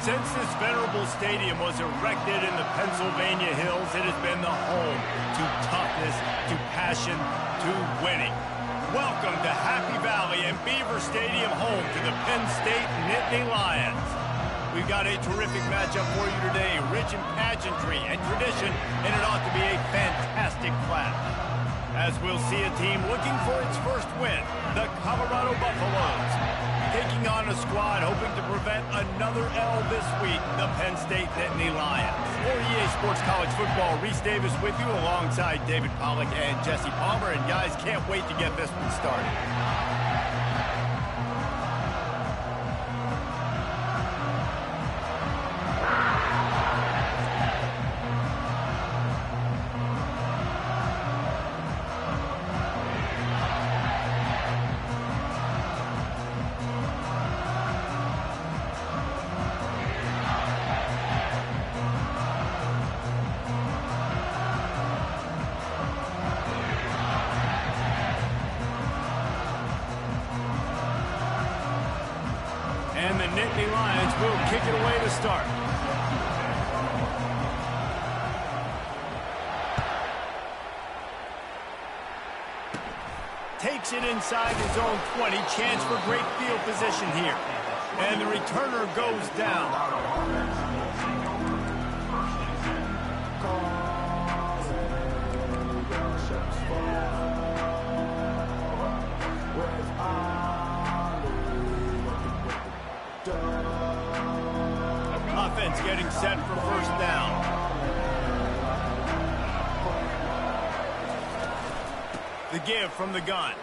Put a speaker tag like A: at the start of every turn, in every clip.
A: Since this venerable stadium was erected in the Pennsylvania Hills, it has been the home to toughness, to passion, to winning. Welcome to Happy Valley and Beaver Stadium, home to the Penn State Nittany Lions. We've got a terrific matchup for you today, rich in pageantry and tradition, and it ought to be a fantastic clash. As we'll see a team looking for its first win, the Colorado Buffaloes, taking on a squad hoping to prevent another L this week, the Penn State Nittany Lions. For EA Sports College Football, Reese Davis with you alongside David Pollack and Jesse Palmer. And guys, can't wait to get this one started. And the Nittany Lions will kick it away to start. Takes it inside his own 20. Chance for great field position here. And the returner goes down. Offense getting set for first down. The give from the gun.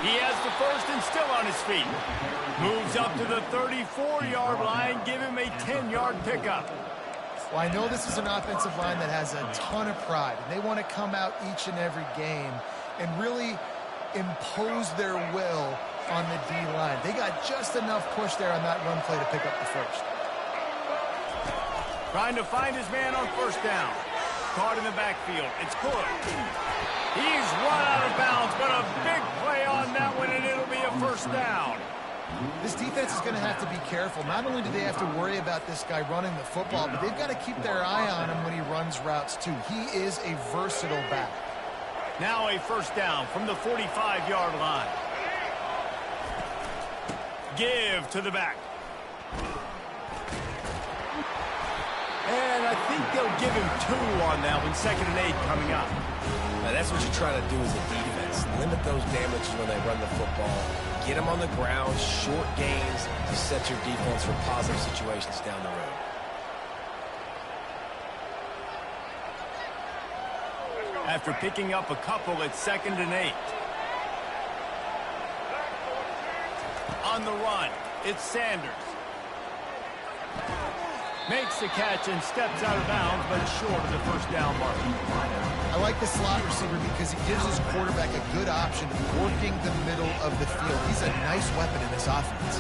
A: He has the first and still on his feet. Moves up to the 34-yard line. Give him a 10-yard pickup.
B: Well, I know this is an offensive line that has a ton of pride. And they want to come out each and every game and really impose their will on the D-line. They got just enough push there on that run play to pick up the first.
A: Trying to find his man on first down. Caught in the backfield. It's good. He's run out of bounds, but a big play on that one, and it'll be a first down.
B: This defense is going to have to be careful. Not only do they have to worry about this guy running the football, but they've got to keep their eye on him when he runs routes, too. He is a versatile back.
A: Now a first down from the 45-yard line. Give to the back. And I think they'll give him 2 on that one. 2nd and 8 coming up.
C: Now that's what you're trying to do as a defense. Limit those damages when they run the football. Get them on the ground, short gains to set your defense for positive situations down the road.
A: After picking up a couple, it's 2nd and 8. On the run, it's Sanders. Makes the catch and steps out of bounds, but short of the first down mark.
B: I like the slot receiver because he gives his quarterback a good option of working the middle of the field. He's a nice weapon in this offense.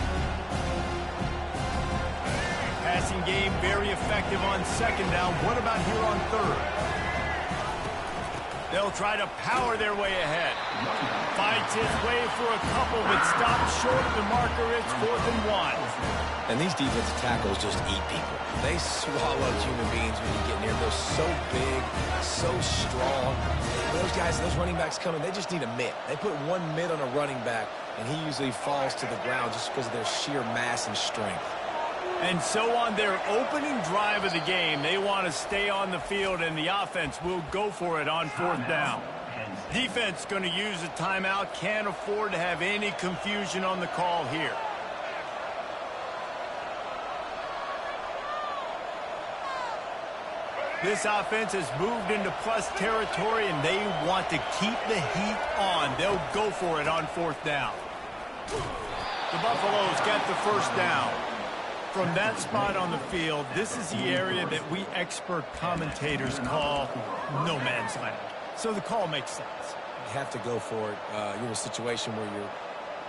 A: Passing game very effective on 2nd down. What about here on 3rd? They'll try to power their way ahead. Fights his way for a couple, but stops short of the marker. It's 4th and 1.
C: And these defensive tackles just eat people. They swallow human beings when you get near them. They're so big, so strong. Those guys, those running backs coming, they just need a mitt. They put one mitt on a running back, and he usually falls to the ground just because of their sheer mass and strength.
A: And so on their opening drive of the game, they want to stay on the field, and the offense will go for it on 4th down. Defense going to use a timeout. Can't afford to have any confusion on the call here. This offense has moved into plus territory, and they want to keep the heat on. They'll go for it on 4th down. The Buffaloes get the first down. From that spot on the field, this is the area that we expert commentators call no man's land. So the call makes sense.
C: You have to go for it. You're in a situation where you're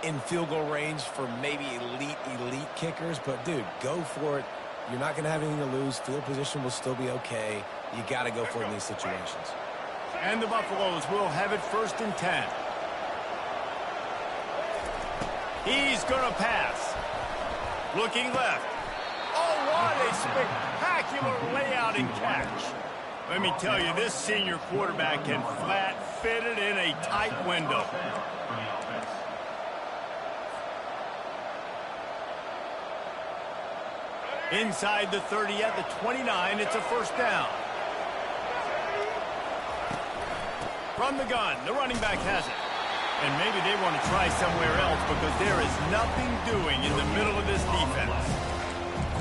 C: in field goal range for maybe elite kickers, but dude, go for it. You're not going to have anything to lose. Field position will still be okay. You got to go for it in these situations.
A: And the Buffaloes will have it 1st and 10. He's going to pass. Looking left. Oh, what a spectacular layout and catch. Let me tell you, this senior quarterback can flat fit it in a tight window. Inside the 30 at the 29, it's a first down. From the gun, the running back has it. And maybe they want to try somewhere else because there is nothing doing in the middle of this defense.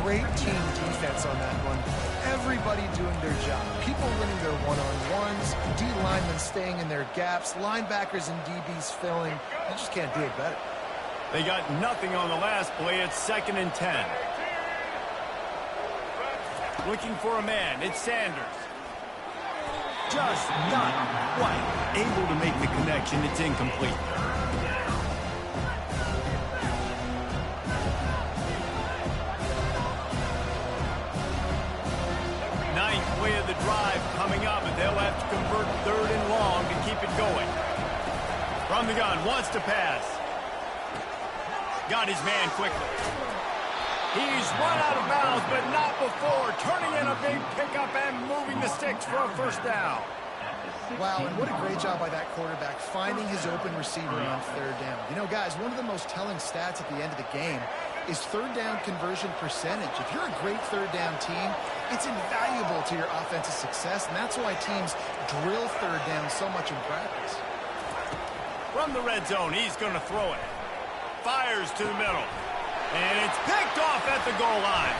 B: Great team defense on that run play. Everybody doing their job. People winning their one-on-ones, D linemen staying in their gaps, linebackers and DBs filling. They just can't do it better.
A: They got nothing on the last play. It's 2nd and 10. Looking for a man. It's Sanders. Just not quite able to make the connection. It's incomplete. Ninth play of the drive coming up, and they'll have to convert 3rd and long to keep it going. From the gun, wants to pass. Got his man quickly. He's run out of bounds, but not before. Turning in a big pickup and moving the sticks for a first down.
B: Wow, and what a great job by that quarterback finding his open receiver on 3rd down. You know, guys, one of the most telling stats at the end of the game is 3rd down conversion percentage. If you're a great 3rd down team, it's invaluable to your offensive success, and that's why teams drill 3rd down so much in practice.
A: From the red zone, he's going to throw it. Fires to the middle. And it's picked off at the goal line.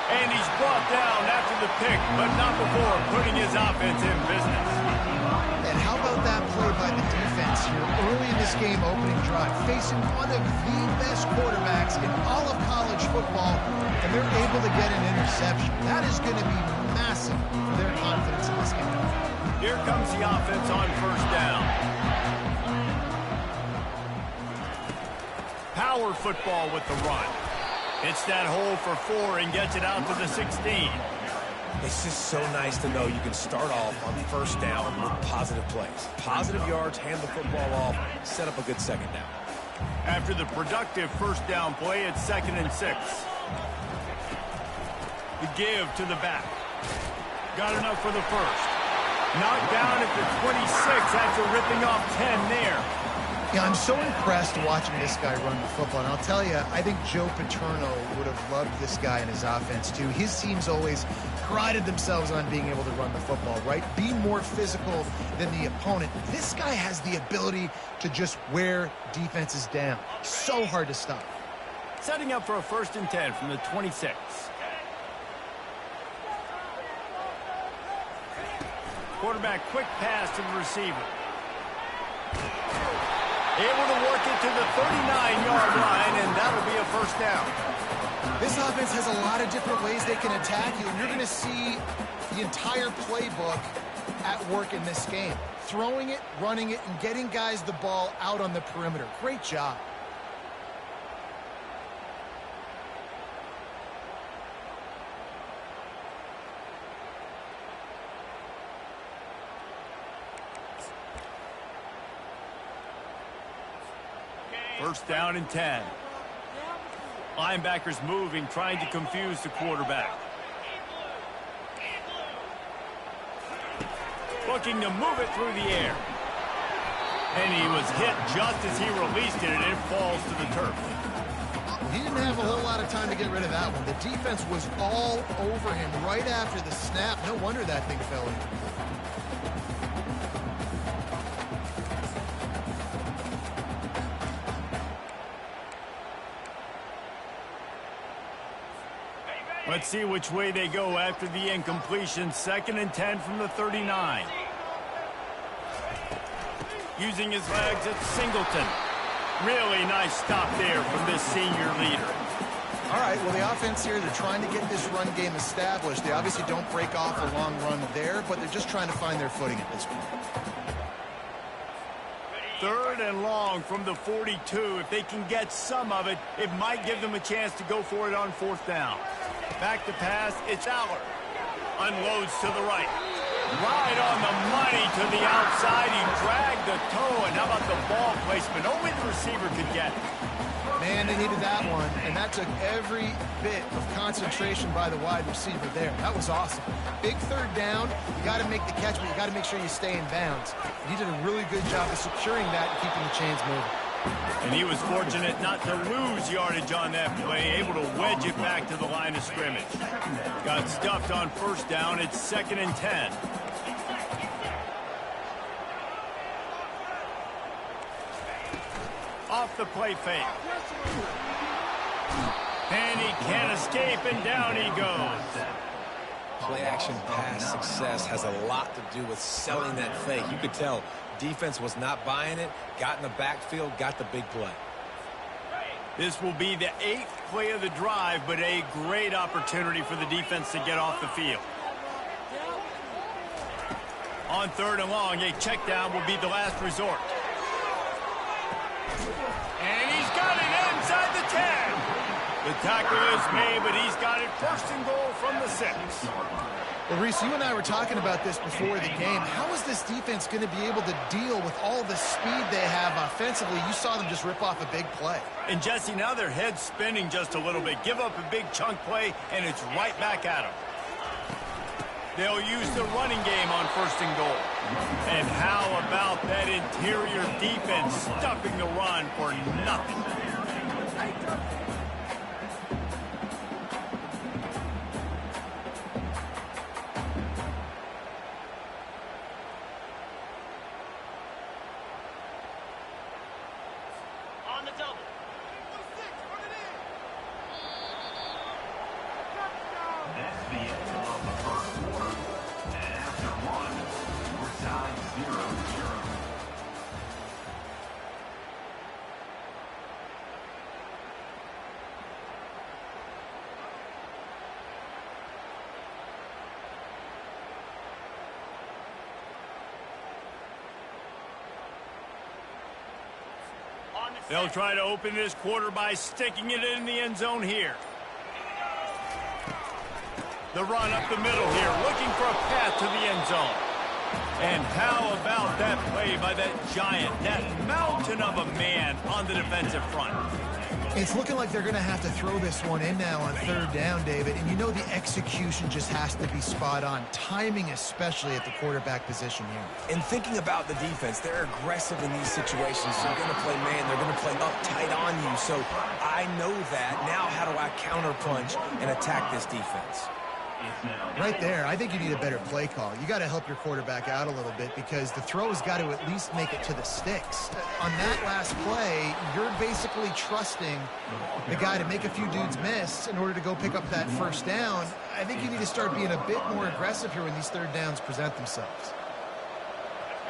A: And he's brought down after the pick, but not before putting his offense in business.
B: And how about that play by the defense here early in this game opening drive, facing one of the best quarterbacks in all of college football, and they're able to get an interception. That is going to be massive for their confidence in this game.
A: Here comes the offense on first down. Power football with the run. It's that hole for 4 and gets it out to the 16.
C: It's just so nice to know you can start off on first down with positive plays. Positive yards, hand the football off, set up a good second down.
A: After the productive first down play, it's 2nd and 6. The give to the back. Got enough for the first. Knocked down at the 26 after ripping off 10 there.
B: Yeah, I'm so impressed watching this guy run the football. And I'll tell you, I think Joe Paterno would have loved this guy in his offense, too. His teams always prided themselves on being able to run the football, right? Be more physical than the opponent. This guy has the ability to just wear defenses down. So hard to stop.
A: Setting up for a 1st and 10 from the 26. Quarterback quick pass to the receiver. Able to work it to the 39-yard line, and that'll be a first down.
B: This offense has a lot of different ways they can attack you, and you're going to see the entire playbook at work in this game. Throwing it, running it, and getting guys the ball out on the perimeter. Great job.
A: First down and 10. Linebackers moving, trying to confuse the quarterback. Looking to move it through the air. And he was hit just as he released it, and it falls to the turf.
B: He didn't have a whole lot of time to get rid of that one. The defense was all over him right after the snap. No wonder that thing fell in.
A: Let's see which way they go after the incompletion. 2nd and 10 from the 39. Using his legs, it's Singleton. Really nice stop there from this senior leader.
B: All right, well, the offense here, they're trying to get this run game established. They obviously don't break off a long run there, but they're just trying to find their footing at this point.
A: 3rd and long from the 42. If they can get some of it, it might give them a chance to go for it on 4th down. Back to pass, it's Aller. Unloads to the right. Right on the money to the outside. He dragged the toe, and how about the ball placement? Only the receiver could get it.
B: Man, they needed that one, and that took every bit of concentration by the wide receiver there. That was awesome. Big third down. You got to make the catch, but you got to make sure you stay in bounds. He did a really good job of securing that and keeping the chains moving.
A: And he was fortunate not to lose yardage on that play, able to wedge it back to the line of scrimmage. Got stuffed on first down. It's 2nd and 10. Off the play fake. And he can't escape, and down he goes.
C: Play-action pass success has a lot to do with selling that fake. You could tell defense was not buying it, got in the backfield, got the big play.
A: This will be the 8th play of the drive, but a great opportunity for the defense to get off the field. On 3rd and long, a check down will be the last resort. And he's got it inside the 10. The tackle is made, but he's got it 1st and goal from the 6.
B: Well, Reese, you and I were talking about this before the game. How is this defense going to be able to deal with all the speed they have offensively? You saw them just rip off a big play.
A: And, Jesse, now their head's spinning just a little bit. Give up a big chunk play, and it's right back at them. They'll use the running game on 1st and goal. And how about that interior defense stuffing the run for nothing?
D: On the double.
E: That's the end of the first quarter. And after one, we're tied 0-0.
A: They'll try to open this quarter by sticking it in the end zone here. The run up the middle here, looking for a path to the end zone. And how about that play by that giant, that mountain of a man on the defensive front?
B: It's looking like they're going to have to throw this one in now on 3rd down, David. And you know the execution just has to be spot on. Timing especially at the quarterback position here.
C: And thinking about the defense, they're aggressive in these situations. They're going to play man. They're going to play up tight on you. So I know that. Now how do I counterpunch and attack this defense?
B: Right there, I think you need a better play call. You got to help your quarterback out a little bit because the throw has got to at least make it to the sticks. On that last play, you're basically trusting the guy to make a few dudes miss in order to go pick up that 1st down. I think you need to start being a bit more aggressive here when these 3rd downs present themselves.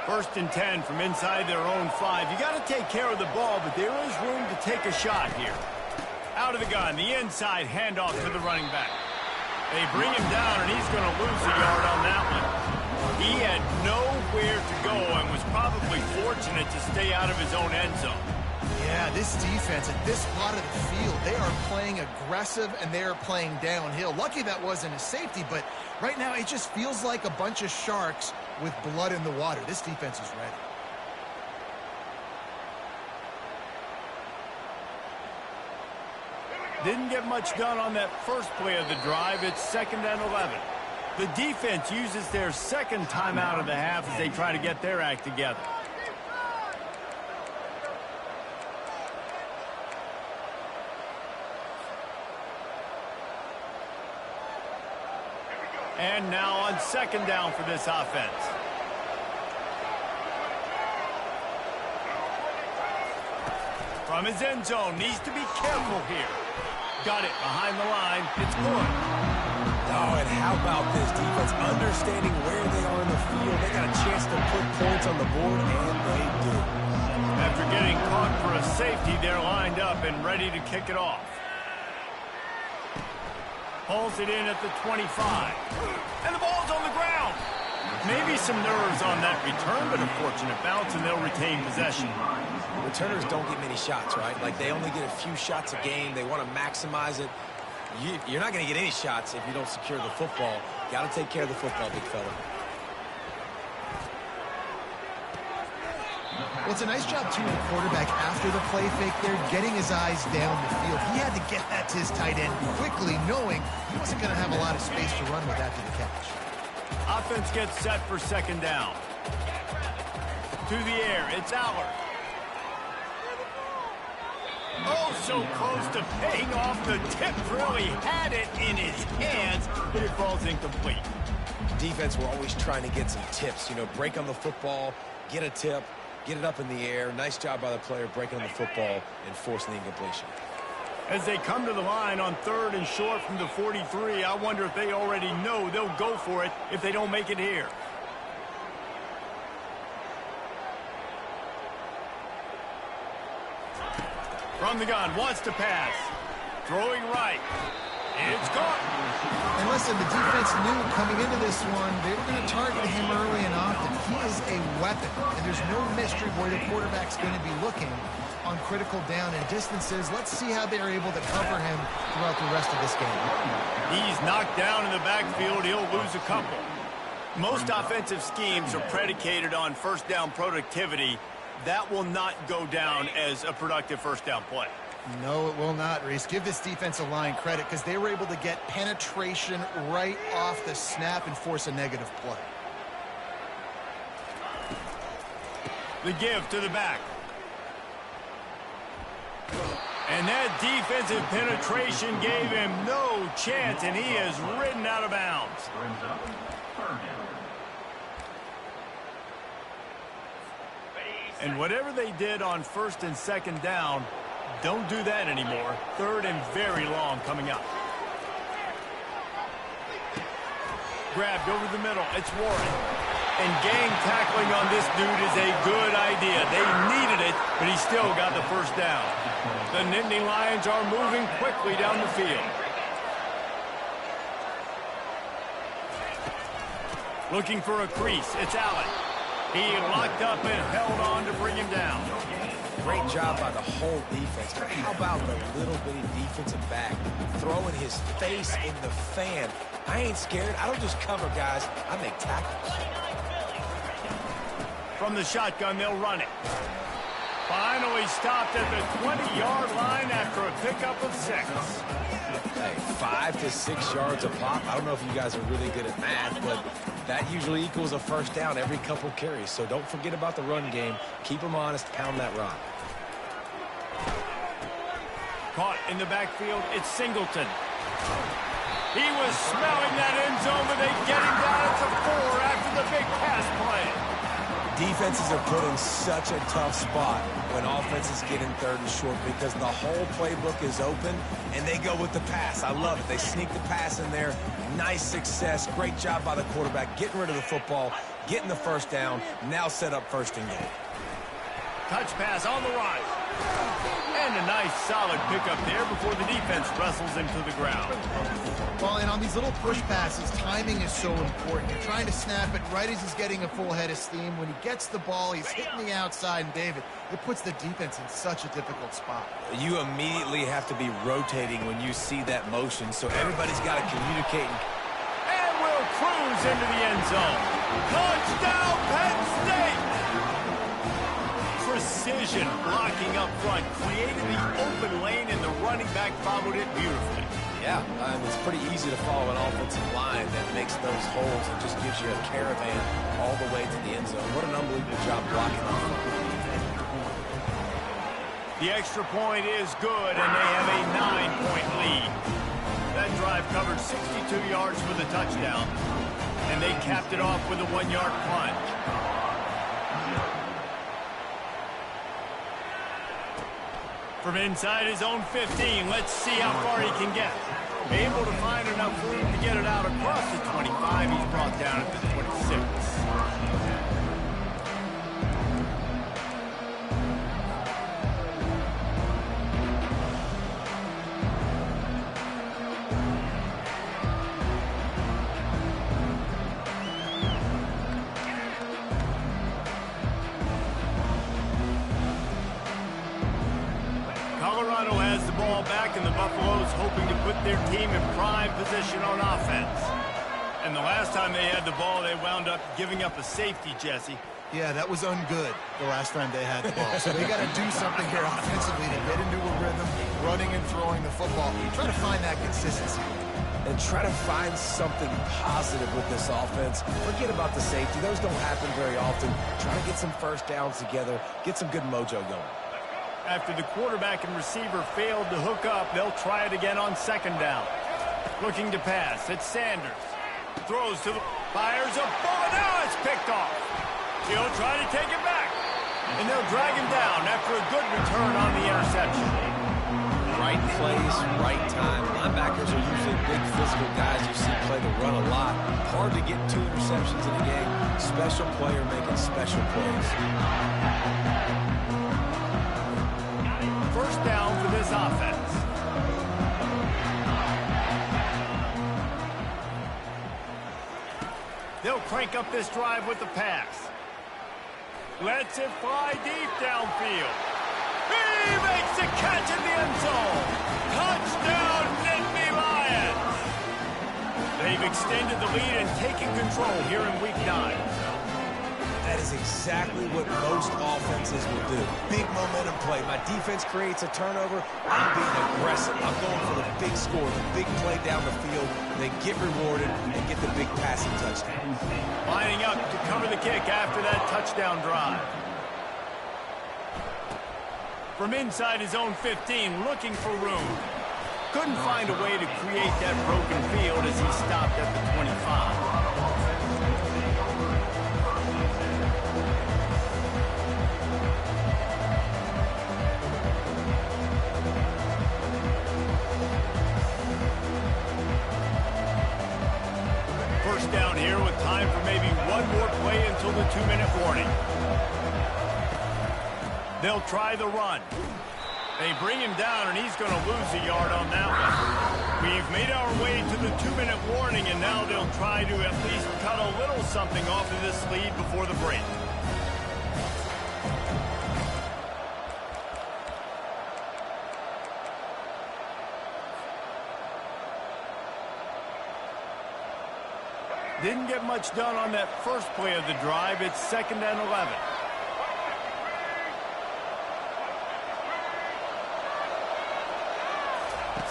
A: 1st and 10 from inside their own 5. You got to take care of the ball, but there is room to take a shot here. Out of the gun, the inside handoff to the running back. They bring him down, and he's going to lose a yard on that one. He had nowhere to go and was probably fortunate to stay out of his own end zone.
B: Yeah, this defense at this part of the field, they are playing aggressive and they are playing downhill. Lucky that wasn't a safety, but right now it just feels like a bunch of sharks with blood in the water. This defense is ready.
A: Didn't get much done on that first play of the drive. It's 2nd and 11. The defense uses their 2nd timeout of the half as they try to get their act together. And now on 2nd down for this offense. From his end zone, needs to be careful here. Got it behind the line. It's good.
C: Oh, and how about this defense understanding where they are in the field? They got a chance to put points on the board, and they do.
A: After getting caught for a safety, they're lined up and ready to kick it off. Pulls it in at the 25. And the ball's on the ground. Maybe some nerves on that return, but a fortunate bounce, and they'll retain possession.
C: Returners don't get many shots, right? Like, they only get a few shots a game. They want to maximize it. You're not going to get any shots if you don't secure the football. Got to take care of the football, big fella.
B: Well, it's a nice job, too, of the quarterback after the play fake there, getting his eyes down the field. He had to get that to his tight end quickly, knowing he wasn't going to have a lot of space to run with after the catch.
A: Offense gets set for second down. To the air, it's Aller. Oh, so close to paying off the tip. Really had it in his hands, but it falls incomplete.
C: Defense, we're always trying to get some tips. You know, break on the football, get a tip, get it up in the air. Nice job by the player breaking on the football and forcing the incompletion.
A: As they come to the line on 3rd and short from the 43, I wonder if they already know they'll go for it if they don't make it here. From the gun, wants to pass. Throwing right. It's caught.
B: And listen, the defense knew coming into this one, they were going to target him early and often. He is a weapon, and there's no mystery where the quarterback's going to be looking on critical down and distances. Let's see how they're able to cover him throughout the rest of this game.
A: He's knocked down in the backfield. He'll lose a couple. Most offensive schemes are predicated on first down productivity. That will not go down as a productive first down play.
B: No, it will not, Reese. Give this defensive line credit because they were able to get penetration right off the snap and force a negative play.
A: The give to the back. And that defensive penetration gave him no chance, and he is ridden out of bounds.
E: Brings up 3rd down.
A: And whatever they did on 1st and 2nd down, don't do that anymore. 3rd and very long coming up. Grabbed over the middle. It's Warren. And gang tackling on this dude is a good idea. They needed it, but he still got the first down. The Nittany Lions are moving quickly down the field. Looking for a crease. It's Allen. He locked up and held on to bring him down.
C: Great job by the whole defense. But how about the little bitty defensive back throwing his face in the fan? I ain't scared. I don't just cover guys. I make tackles.
A: From the shotgun, they'll run it. Finally stopped at the 20-yard line after a pickup of 6.
C: Hey, 5 to 6 yards a pop. I don't know if you guys are really good at math, but that usually equals a first down every couple carries. So don't forget about the run game. Keep them honest. Pound that rock.
A: Caught in the backfield. It's Singleton. He was smelling that end zone, but they get him down at the 4 after the big pass play.
C: Defenses are put in such a tough spot when offenses get in 3rd and short because the whole playbook is open and they go with the pass. I love it. They sneak the pass in there. Nice success. Great job by the quarterback getting rid of the football, getting the first down, now set up 1st and goal.
A: Touch pass on the run. And a nice solid pickup there before the defense wrestles him to the ground.
B: Well, and on these little push passes, timing is so important. You're trying to snap it right as he's getting a full head of steam. When he gets the ball, he's hitting the outside, and David, it puts the defense in such a difficult spot.
C: You immediately have to be rotating when you see that motion, so everybody's got to communicate.
A: And will cruise into the end zone. Touchdown, Penn State! Precision blocking up front created the open lane, and the running back followed it beautifully.
C: Yeah, it's pretty easy to follow an offensive line that makes those holes and just gives you a caravan all the way to the end zone. What an unbelievable job blocking up front.
A: The extra point is good, and they have a 9-point lead. That drive covered 62 yards for the touchdown, and they capped it off with a 1-yard plunge. From inside his own 15, let's see how far he can get. Able to find enough room to get it out across the 25. He's brought down at the 26. Colorado has the ball back, and the Buffaloes hoping to put their team in prime position on offense. And the last time they had the ball, they wound up giving up a safety, Jesse.
B: Yeah, that was ungood the last time they had the ball. So they got to do something here offensively to get into a rhythm, running and throwing the football. Try to find that consistency.
C: And try to find something positive with this offense. Forget about the safety. Those don't happen very often. Try to get some first downs together, get some good mojo going.
A: After the quarterback and receiver failed to hook up, they'll try it again on second down. Looking to pass, it's Sanders. Throws to the... Fires a bullet. Now it's picked off. He'll try to take it back. And they'll drag him down after a good return on the interception.
C: Right place, right time. Linebackers are usually big physical guys you see play the run a lot. Hard to get 2 interceptions in a game. Special player making special plays.
A: First down for this offense. They'll crank up this drive with the pass. Lets it fly deep downfield. He makes the catch in the end zone. Touchdown, Nittany Lions. They've extended the lead and taken control here in Week 9.
C: That is exactly what most offenses will do. Big momentum play. My defense creates a turnover. I'm being aggressive. I'm going for the big score, the big play down the field. They get rewarded and get the big passing touchdown.
A: Lining up to cover the kick after that touchdown drive. From inside his own 15, looking for room. Couldn't find a way to create that broken field as he stopped at the 25. First down here with time for maybe one more play until the 2-minute warning. They'll try the run. They bring him down, and he's going to lose a yard on that one. We've made our way to the 2-minute warning, and now they'll try to at least cut a little something off of this lead before the break. Didn't get much done on that first play of the drive. It's 2nd and 11.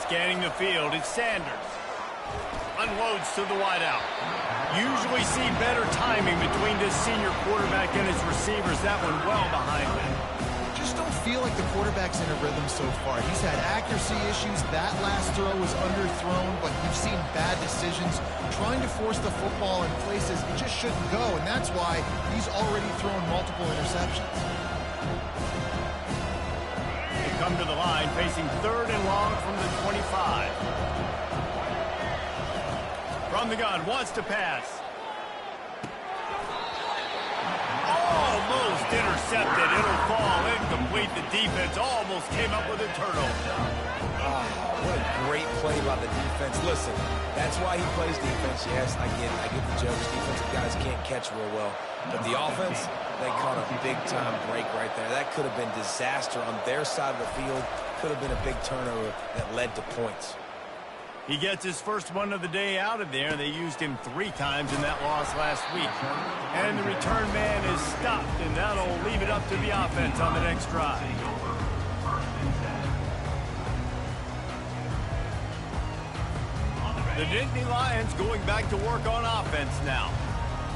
A: Scanning the field, it's Sanders. Unloads to the wideout. Usually see better timing between this senior quarterback and his receivers. That one well behind him.
B: Just don't feel like the quarterback's in a rhythm so far. He's had accuracy issues. That last throw was underthrown, but we've seen bad decisions. Trying to force the football in places it just shouldn't go, and that's why he's already thrown multiple interceptions.
A: They come to the line, facing 3rd and long from the 25. From the gun, wants to pass. Almost intercepted. It'll fall incomplete. The defense almost came up with a turnover.
C: What a great play by the defense. Listen, that's why he plays defense. Yes, I get it. I get the jokes. Defensive guys can't catch real well. But the offense, they caught a big-time break right there. That could have been disaster on their side of the field. Could have been a big turnover that led to points.
A: He gets his first one of the day out of there. They used him 3 times in that loss last week. And the return man is stopped, and that'll leave it up to the offense on the next drive. The Nittany Lions going back to work on offense now.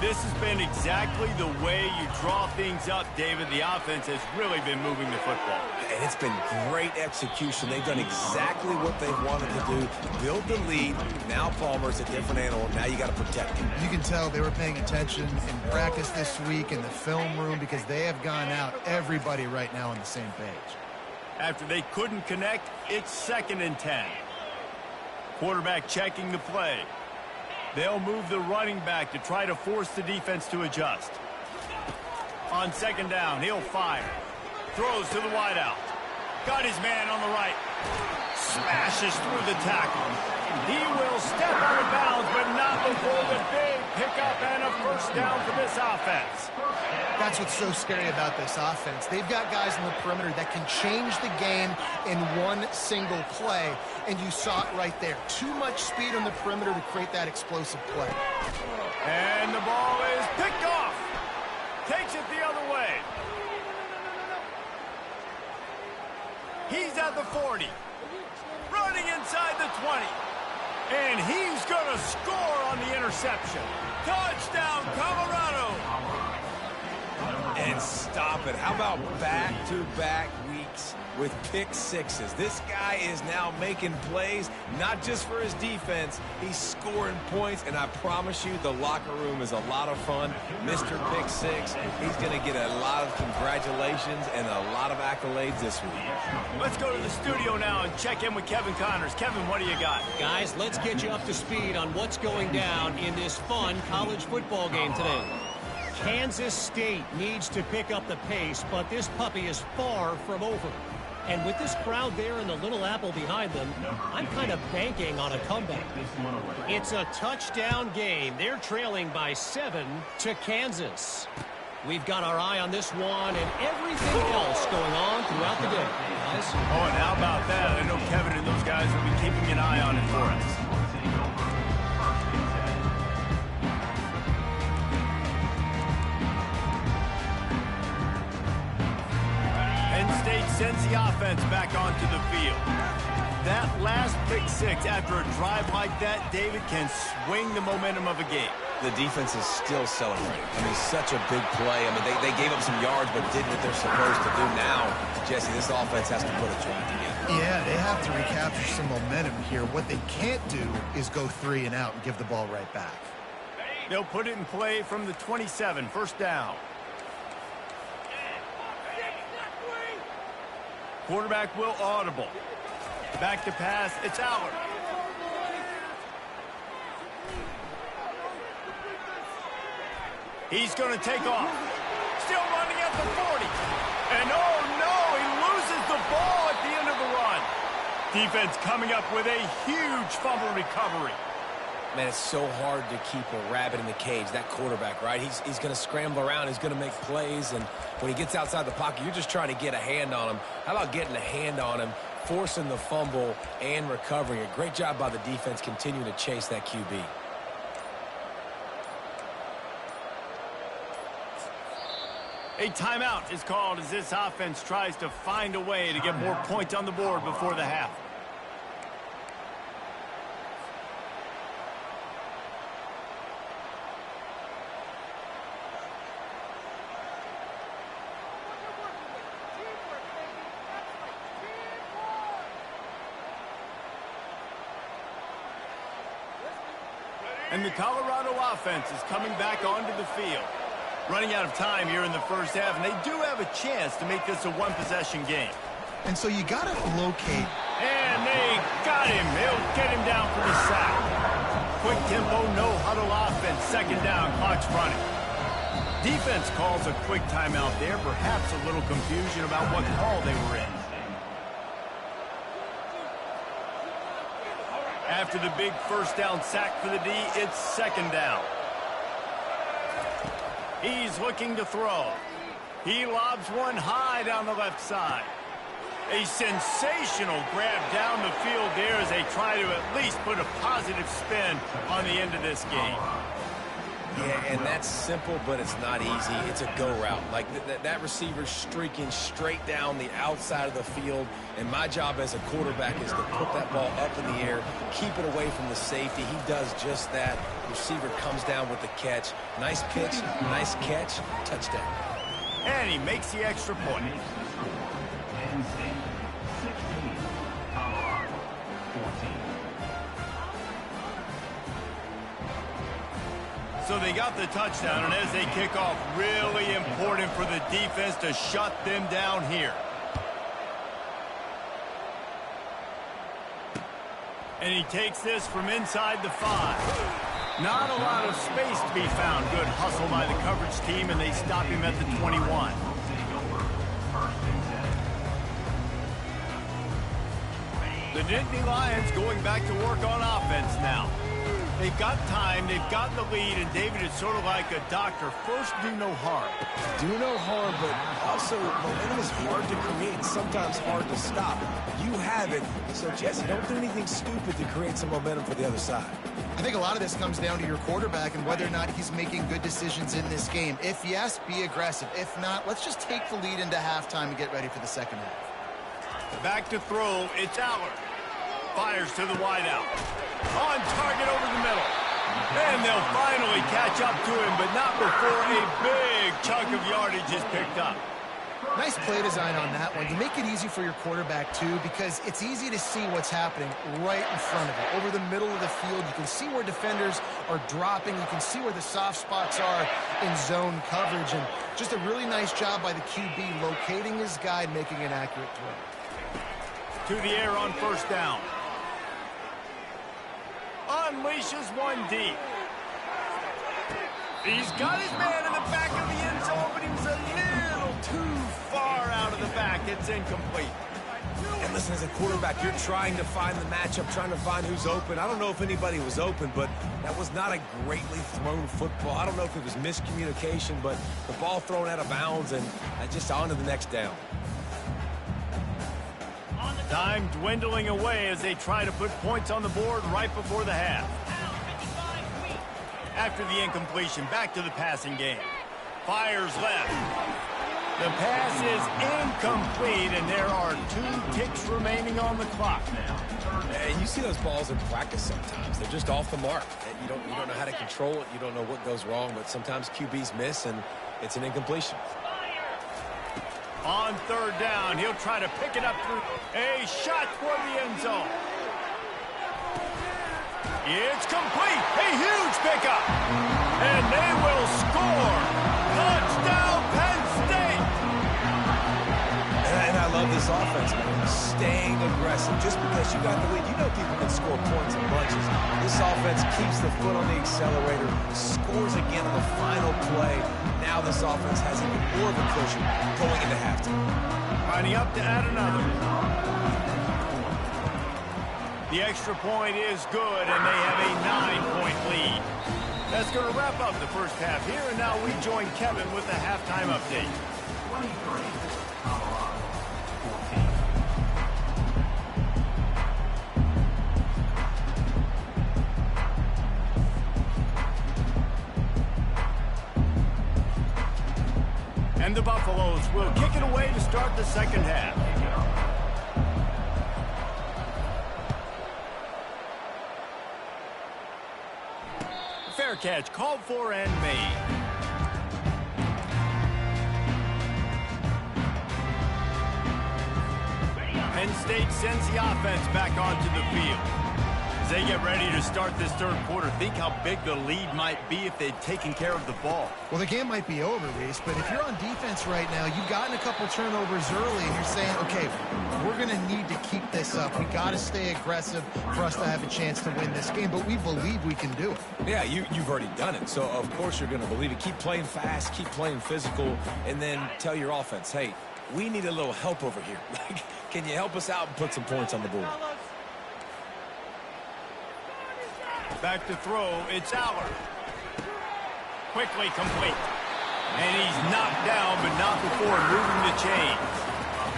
A: This has been exactly the way you draw things up, David. The offense has really been moving the football.
C: And it's been great execution. They've done exactly what they wanted to do. Build the lead. Now Palmer's a different animal. Now you got to protect him.
B: You can tell they were paying attention in practice this week in the film room because they have gone out, everybody right now on the same page.
A: After they couldn't connect, it's 2nd and 10. Quarterback checking the play. They'll move the running back to try to force the defense to adjust. On 2nd down, he'll fire. Throws to the wideout. Got his man on the right. Smashes through the tackle. He will step out of bounds, but not before the big pickup and a first down for this offense.
B: That's what's so scary about this offense. They've got guys in the perimeter that can change the game in one single play, and you saw it right there. Too much speed on the perimeter to create that explosive play.
A: And the ball is picked off. Takes it the other way. He's at the 40. Running inside the 20. And he's going to score on the interception. Touchdown, Colorado.
C: And stop it. How about back-to-back weeks with pick sixes? This guy is now making plays, not just for his defense. He's scoring points, and I promise you the locker room is a lot of fun. Mr. Pick Six, he's going to get a lot of congratulations and a lot of accolades this week.
A: Let's go to the studio now and check in with Kevin Connors. Kevin, what do you got?
D: Guys, let's get you up to speed on what's going down in this fun college football game today. Kansas State needs to pick up the pace, but this puppy is far from over. And with this crowd there and the Little Apple behind them, I'm kind of banking on a comeback. It's a touchdown game. They're trailing by 7 to Kansas. We've got our eye on this one and everything else going on throughout the day, guys.
A: Oh, and how about that? I know Kevin and those guys will be keeping an eye on it for us. State sends the offense back onto the field. That last pick six after a drive like that, David, can swing the momentum of a game.
C: The defense is still celebrating. I mean, such a big play. I mean, they gave up some yards but did what they're supposed to do. Now, Jesse, this offense has to put a drive together.
B: Yeah, they have to recapture some momentum here. What they can't do is go 3 and out and give the ball right back.
A: They'll put it in play from the 27, first down. Quarterback will audible. Back to pass, it's Allard. He's going to take off. Still running at the 40. And oh no, he loses the ball at the end of the run. Defense coming up with a huge fumble recovery.
C: Man, it's so hard to keep a rabbit in the cage, that quarterback, right? He's going to scramble around. He's going to make plays, and when he gets outside the pocket, you're just trying to get a hand on him. How about getting a hand on him, forcing the fumble, and recovering it? Great job by the defense continuing to chase that QB.
A: A timeout is called as this offense tries to find a way to get more points on the board before the half. And the Colorado offense is coming back onto the field. Running out of time here in the first half, and they do have a chance to make this a one-possession game.
B: And so you got to locate.
A: And they got him. He'll get him down for the sack. Quick tempo, no huddle offense. Second down, clock's running. Defense calls a quick timeout there. Perhaps a little confusion about what call they were in. After the big first down sack for the D, it's second down. He's looking to throw. He lobs one high down the left side. A sensational grab down the field there as they try to at least put a positive spin on the end of this game.
C: Yeah, and that's simple, but it's not easy. It's a go route. Like that receiver's streaking straight down the outside of the field, and my job as a quarterback is to put that ball up in the air, keep it away from the safety. He does just that. Receiver comes down with the catch. Nice pitch, nice catch, touchdown.
A: And he makes the extra point.
E: Penn State 16, Colorado 14.
A: So they got the touchdown, and as they kick off, really important for the defense to shut them down here. And he takes this from inside the 5. Not a lot of space to be found. Good hustle by the coverage team, and they stop him at the 21. The Nittany Lions going back to work on offense now. They've got time, they've got the lead, and David is sort of like a doctor. First, do no harm.
C: Do no harm, but also momentum is hard to create and sometimes hard to stop. You have it, so Jesse, don't do anything stupid to create some momentum for the other side.
B: I think a lot of this comes down to your quarterback and whether or not he's making good decisions in this game. If yes, be aggressive. If not, let's just take the lead into halftime and get ready for the second half.
A: Back to throw, it's Allard. Fires to the wideout. On target over the middle. And they'll finally catch up to him, but not before a big chunk of yardage is picked up.
B: Nice play design on that one. You make it easy for your quarterback, too, because it's easy to see what's happening right in front of you. Over the middle of the field, you can see where defenders are dropping. You can see where the soft spots are in zone coverage. And just a really nice job by the QB locating his guy and making an accurate throw.
A: To the air on first down. Unleashes one deep. He's got his man in the back of the end zone, but he was a little too far out of the back. It's incomplete.
C: And listen, as a quarterback, you're trying to find the matchup, trying to find who's open. I don't know if anybody was open, but that was not a greatly thrown football. I don't know if it was miscommunication, but the ball thrown out of bounds and just on to the next down.
A: Time dwindling away as they try to put points on the board right before the half. After the incompletion, back to the passing game. Fires left. The pass is incomplete, and there are 2 ticks remaining on the clock now.
C: And you see those balls in practice sometimes. They're just off the mark. You don't know how to control it. You don't know what goes wrong, but sometimes QBs miss, and it's an incompletion.
A: On third down, he'll try to pick it up through a shot toward the end zone. It's complete. A huge pickup. And they will score. Touchdown, Penn State.
C: And I love this offense, man. Staying aggressive. Just because you got the lead, you know people can score points in bunches. This offense keeps the foot on the accelerator, scores again on the final play. Now this offense has even more of a cushion going into halftime.
A: Lining up to add another. The extra point is good, and they have a 9-point lead. That's going to wrap up the first half here, and now we join Kevin with the halftime update.
E: 23, Colorado, 14.
A: And the Buffaloes will kick it away to start the second half. Fair catch called for and made. Penn State sends the offense back onto the field. As they get ready to start this third quarter, think how big the lead might be if they'd taken care of the ball.
B: Well, the game might be over, Reese, but if you're on defense right now, you've gotten a couple turnovers early, and you're saying, okay, we're going to need to keep this up. We got to stay aggressive for us to have a chance to win this game, but we believe we can do it.
C: Yeah, you've already done it, so of course you're going to believe it. Keep playing fast, keep playing physical, and then tell your offense, hey, we need a little help over here. Can you help us out and put some points on the board?
A: Back to throw, it's Allard. Quickly complete. And he's knocked down, but not before moving the chains.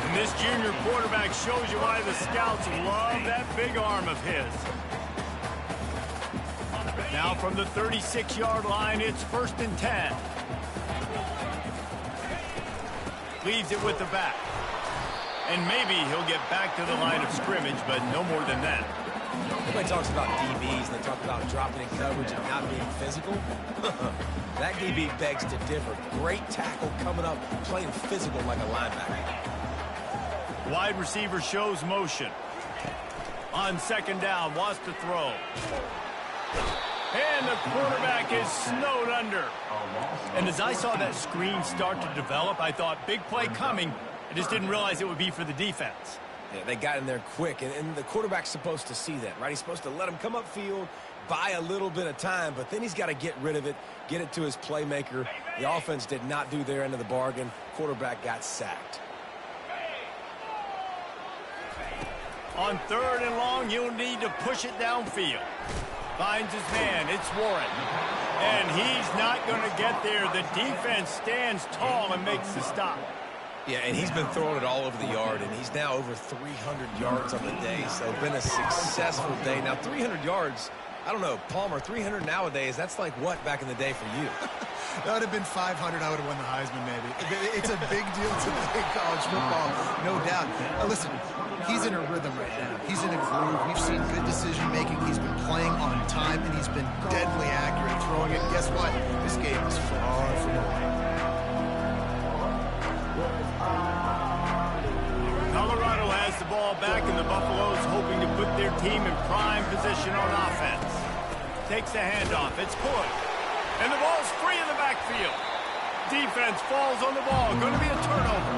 A: And this junior quarterback shows you why the scouts love that big arm of his. Now from the 36-yard line, it's 1st and 10. Leaves it with the back. And maybe he'll get back to the line of scrimmage, but no more than that.
C: Everybody talks about DBs, and they talk about dropping in coverage and not being physical. That DB begs to differ. Great tackle coming up, playing physical like a linebacker.
A: Wide receiver shows motion. On second down, wants to throw. And the quarterback is snowed under. And as I saw that screen start to develop, I thought, big play coming. I just didn't realize it would be for the defense.
C: Yeah, they got in there quick, and the quarterback's supposed to see that, right? He's supposed to let him come upfield, buy a little bit of time, but then he's got to get rid of it, get it to his playmaker. The offense did not do their end of the bargain. Quarterback got sacked.
A: On 3rd and long, you'll need to push it downfield. Finds his man. It's Warren. And he's not going to get there. The defense stands tall and makes the stop.
C: Yeah, and he's been throwing it all over the yard, and he's now over 300 yards on the day, so been a successful day. Now, 300 yards, I don't know, Palmer, 300 nowadays, that's like what back in the day for you?
B: That would have been 500. I would have won the Heisman, maybe. It's a big deal today in college football, no doubt. Listen, he's in a rhythm right now. He's in a groove. We've seen good decision-making. He's been playing on time, and he's been deadly accurate throwing it. Guess what? This game is far from over.
A: Colorado has the ball back, and the Buffaloes hoping to put their team in prime position on offense. Takes the handoff. It's Cook. And the ball's free in the backfield. Defense falls on the ball. Going to be a turnover.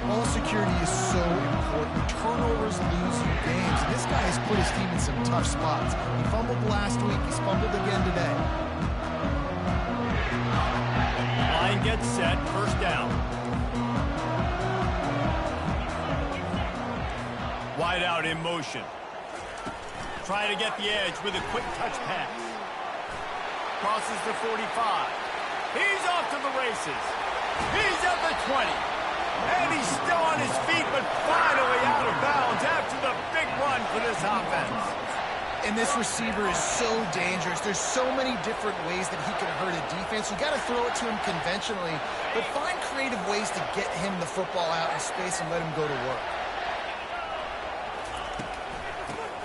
B: Ball security is so important. Turnovers lose you games. This guy has put his team in some tough spots. He fumbled last week. He's fumbled again today.
A: Line gets set. First down. Wide out in motion. Try to get the edge with a quick touch pass. Crosses the 45. He's off to the races. He's at the 20. And he's still on his feet, but finally out of bounds after the big run for this offense.
B: And this receiver is so dangerous. There's so many different ways that he can hurt a defense. You got to throw it to him conventionally, but find creative ways to get him the football out in space and let him go to work.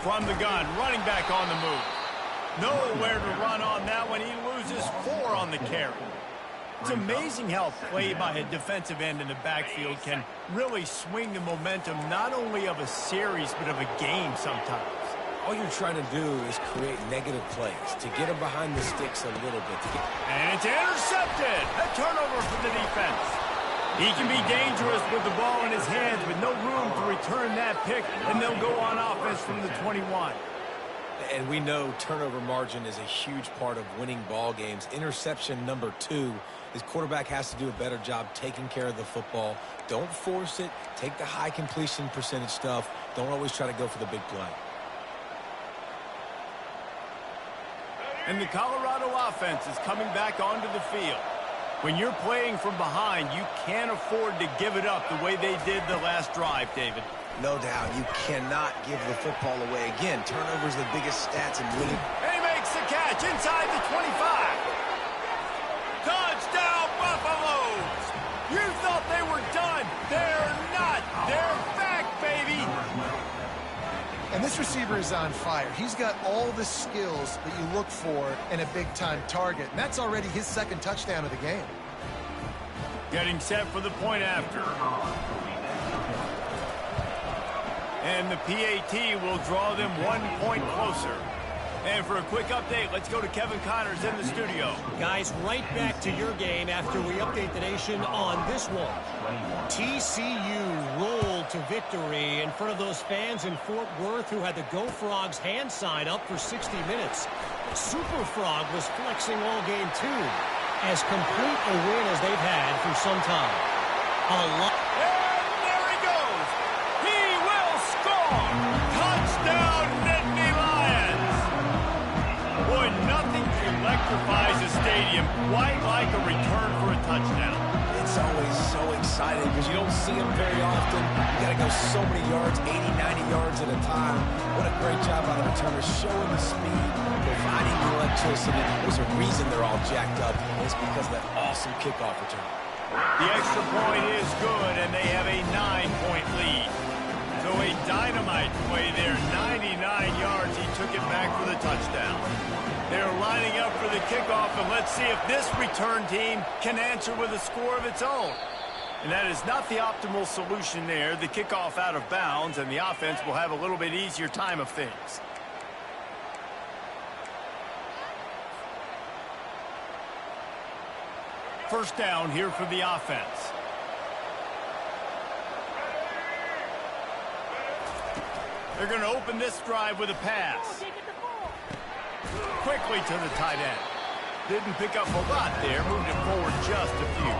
A: From the gun, running back on the move. Nowhere to run on that one. He loses 4 on the carry. It's amazing how play by a defensive end in the backfield can really swing the momentum not only of a series but of a game sometimes.
C: All you're trying to do is create negative plays to get him behind the sticks a little bit.
A: And it's intercepted. A turnover for the defense. He can be dangerous with the ball in his hands with no room to return that pick, and they'll go on offense from the 21.
C: And we know turnover margin is a huge part of winning ball games. Interception number 2, his quarterback has to do a better job taking care of the football. Don't force it. Take the high completion percentage stuff. Don't always try to go for the big play.
A: And the Colorado offense is coming back onto the field. When you're playing from behind, you can't afford to give it up the way they did the last drive, David.
C: No doubt, you cannot give the football away. Again, turnovers are the biggest stats in winning.
A: And he makes the catch inside the 25. Touchdown, Buffaloes! You thought they were done. They're not. They're back, baby.
B: And this receiver is on fire. He's got all the skills that you look for in a big-time target. And that's already his second touchdown of the game.
A: Getting set for the point after. And the PAT will draw them 1 point closer. And for a quick update, let's go to Kevin Connors in the studio.
D: Guys, right back to your game after we update the nation on this one. TCU rolled to victory in front of those fans in Fort Worth who had the Go Frogs hand sign up for 60 minutes. Super Frog was flexing all game too. As complete a win as they've had for some time.
A: And there he goes. He will score. Touchdown, Nittany Lions. Boy, nothing electrifies a stadium quite like a return for a touchdown.
C: It's always so exciting because you don't see them very often. You got to go so many yards, 80, 90 yards at a time. What a great job by the returners, showing the speed, providing the electricity. There's a reason they're all jacked up. It's because of that awesome kickoff return.
A: The extra point is good, and they have a 9-point lead. So a dynamite play there, 99 yards. He took it back for the touchdown. They're lining up for the kickoff, and let's see if this return team can answer with a score of its own. And that is not the optimal solution there. The kickoff out of bounds, and the offense will have a little bit easier time of things. First down here for the offense. They're going to open this drive with a pass. Quickly to the tight end. Didn't pick up a lot there. Moved it forward just a few.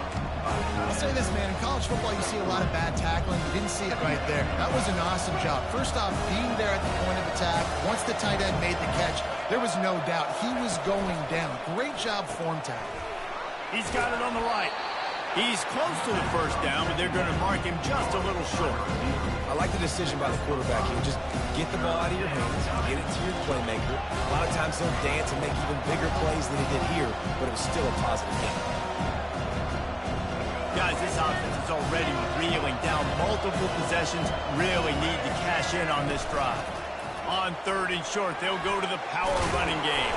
B: I'll say this, man. In college football, you see a lot of bad tackling. You didn't see it right there. That was an awesome job. First off, being there at the point of attack. Once the tight end made the catch, there was no doubt he was going down. Great job form tackling.
A: He's got it on the right. He's close to the first down, but they're going to mark him just a little short.
C: I like the decision by the quarterback here. Just get the ball out of your hands, get it to your playmaker. A lot of times he'll dance and make even bigger plays than he did here, but it was still a positive hit.
A: Guys, this offense is already reeling down. Multiple possessions, really need to cash in on this drive. On 3rd and short, they'll go to the power running game.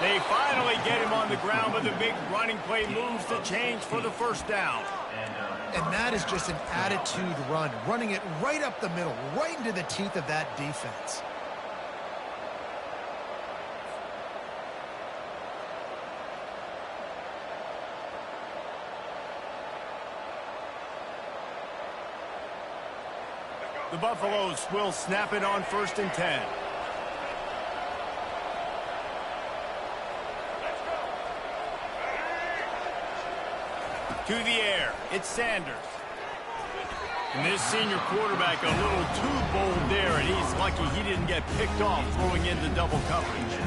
A: They finally get him on the ground, but the big running play moves the change for the first down.
B: And that is just an attitude run, running it right up the middle, right into the teeth of that defense.
A: The Buffaloes will snap it on 1st and 10. To the air, it's Sanders. And this senior quarterback a little too bold there, and he's lucky he didn't get picked off throwing into double coverage.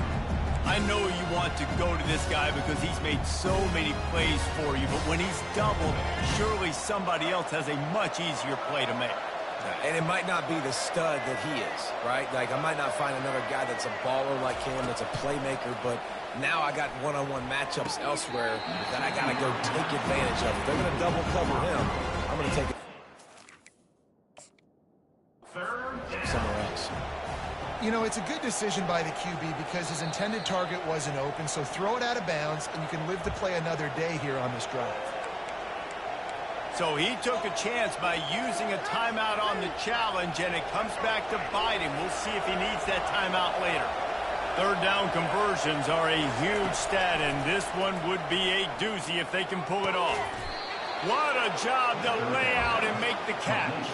A: I know you want to go to this guy because he's made so many plays for you, but when he's doubled, surely somebody else has a much easier play to make.
C: And it might not be the stud that he is, right? Like, I might not find another guy that's a baller like him, that's a playmaker, but now I got one-on-one matchups elsewhere that I got to go take advantage of. If they're going to double cover him, I'm going to take it somewhere else.
B: You know, it's a good decision by the QB because his intended target wasn't open, so throw it out of bounds, and you can live to play another day here on this drive.
A: So he took a chance by using a timeout on the challenge, and it comes back to bite him. We'll see if he needs that timeout later. 3rd down conversions are a huge stat, and this one would be a doozy if they can pull it off. What a job to lay out and make the catch.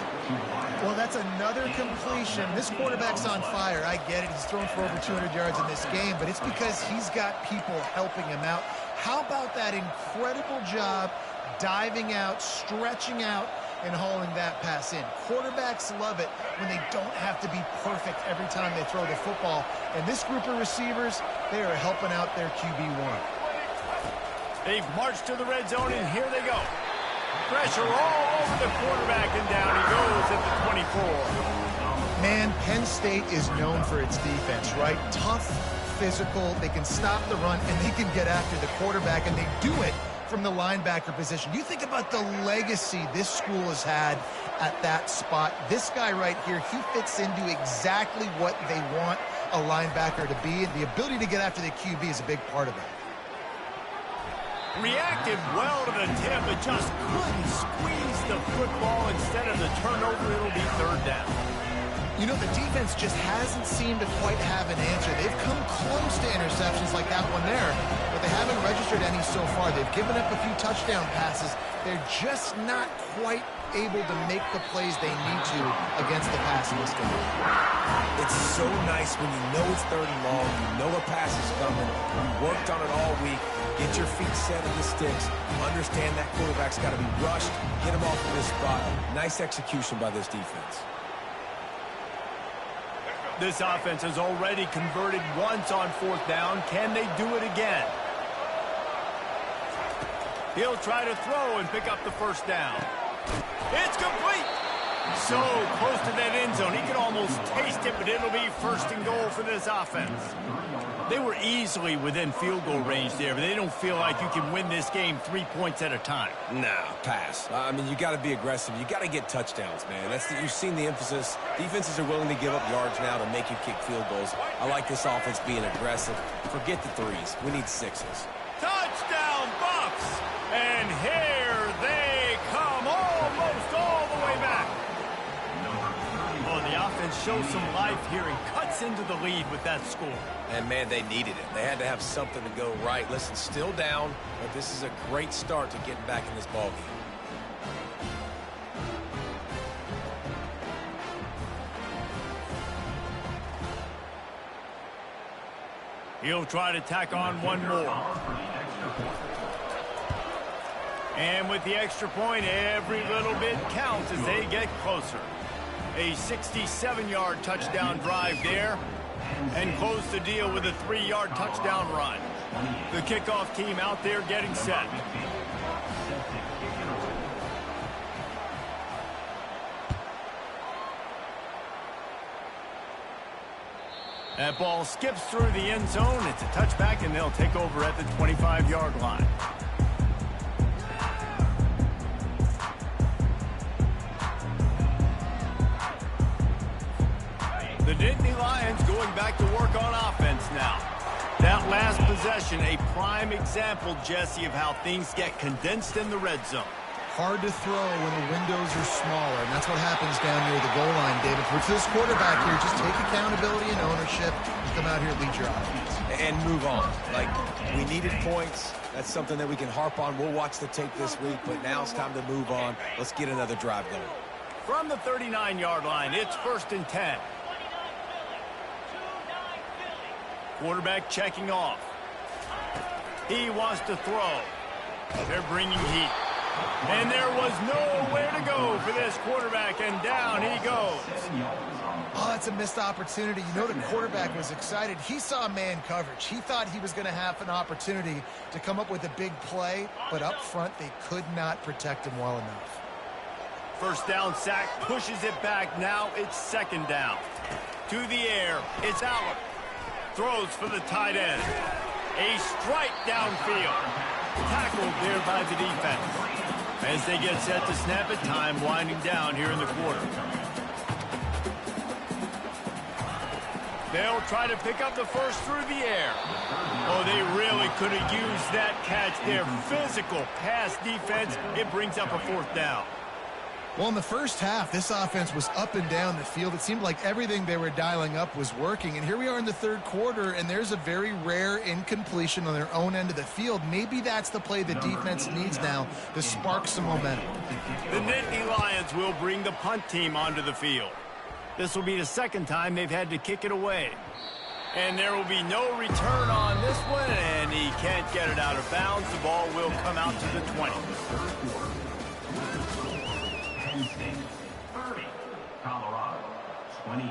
B: Well, that's another completion. This quarterback's on fire. I get it. He's thrown for over 200 yards in this game, but it's because he's got people helping him out. How about that incredible job diving out, stretching out, and hauling that pass in? Quarterbacks love it when they don't have to be perfect every time they throw the football. And this group of receivers, they are helping out their QB1.
A: They've marched to the red zone, and here they go. Pressure all over the quarterback, and down he goes at the 24.
B: Man, Penn State is known for its defense, right? Tough, physical, they can stop the run, and they can get after the quarterback, and they do it from the linebacker position. You think about the legacy this school has had at that spot. This guy right here, he fits into exactly what they want a linebacker to be, and the ability to get after the QB is a big part of that.
A: Reacted well to the tip, but just couldn't squeeze the football. Instead of the turnover, it'll be 3rd down.
B: You know, the defense just hasn't seemed to quite have an answer. They've come close to interceptions like that one there, but they haven't registered any so far. They've given up a few touchdown passes. They're just not quite able to make the plays they need to against the pass in this game.
C: It's so nice when you know it's 3rd and long, you know a pass is coming, you worked on it all week, get your feet set in the sticks, understand that quarterback's got to be rushed, get him off of this spot. Nice execution by this defense.
A: This offense has already converted once on 4th down. Can they do it again? He'll try to throw and pick up the 1st down. It's complete. So close to that end zone. He could almost taste it, but it'll be 1st and goal for this offense. They were easily within field goal range there, but they don't feel like you can win this game 3 points at a time.
C: Nah, pass. I mean, you got to be aggressive. You got to get touchdowns, man. You've seen the emphasis. Defenses are willing to give up yards now to make you kick field goals. I like this offense being aggressive. Forget the 3s. We need 6s.
A: Touchdown, Bucks! And here they come, almost all the way back. Oh, the offense shows some life here and cuts into the lead with that score.
C: And, man, they needed it. They had to have something to go right. Listen, still down, but this is a great start to getting back in this ballgame.
A: He'll try to tack on one more. And with the extra point, every little bit counts as they get closer. A 67-yard touchdown drive there, and close the deal with a 3-yard touchdown run. The kickoff team out there getting set. That ball skips through the end zone. It's a touchback, and they'll take over at the 25-yard line. The Nittany Lions going back to work on offense now. That last possession, a prime example, Jesse, of how things get condensed in the red zone.
B: Hard to throw when the windows are smaller, and that's what happens down near the goal line, David. For this quarterback here, just take accountability and ownership and come out here and lead your offense.
C: And move on. Like, we needed points. That's something that we can harp on. We'll watch the tape this week, but now it's time to move on. Let's get another drive going.
A: From the 39-yard line, it's 1st and 10. Quarterback checking off. He wants to throw. They're bringing heat. And there was nowhere to go for this quarterback, and down he goes.
B: Oh, that's a missed opportunity. You know, the quarterback was excited. He saw man coverage. He thought he was going to have an opportunity to come up with a big play, but up front they could not protect him well enough.
A: First down sack, pushes it back. Now it's 2nd down. To the air, it's Allen. Throws for the tight end. A strike downfield. Tackled there by the defense. As they get set to snap it, time winding down here in the quarter. They'll try to pick up the first through the air. Oh, they really could have used that catch there. Physical pass defense. It brings up a 4th down.
B: Well, in the first half, this offense was up and down the field. It seemed like everything they were dialing up was working. And here we are in the 3rd quarter, and there's a very rare incompletion on their own end of the field. Maybe that's the play the defense needs now to spark some momentum.
A: The Nittany Lions will bring the punt team onto the field. This will be the 2nd time they've had to kick it away. And there will be no return on this one, and he can't get it out of bounds. The ball will come out to the 20.
E: Penn State 30, Colorado 28.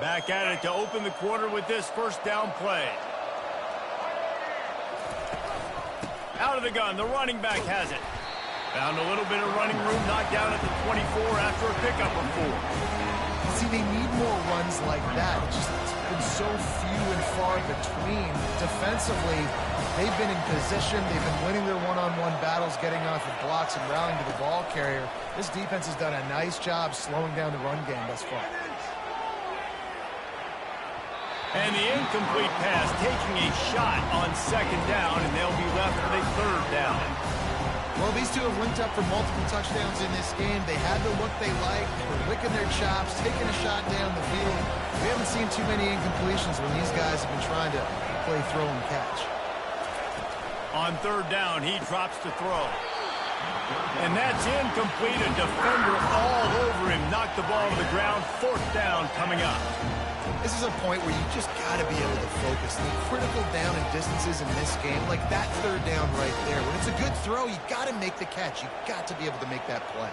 A: Back at it to open the quarter with this first down play. Out of the gun, the running back has it. Found a little bit of running room, knocked down at the 24 after a pickup of 4.
B: See, they need more runs like that. It's been so few and far between. Defensively, they've been in position. They've been winning their one-on-one battles, getting off the blocks and rallying to the ball carrier. This defense has done a nice job slowing down the run game thus far.
A: And the incomplete pass taking a shot on 2nd down, and they'll be left with a 3rd down.
B: Well, these two have linked up for multiple touchdowns in this game. They had the look they liked. They were licking their chops, taking a shot down the field. We haven't seen too many incompletions when these guys have been trying to play throw and catch.
A: On 3rd down, he drops to throw. And that's incomplete. A defender all over him. Knocked the ball to the ground. 4th down coming up.
B: This is a point where you just got to be able to focus. The critical down and distances in this game, like that 3rd down right there. When it's a good throw, you got to make the catch. You got to be able to make that play.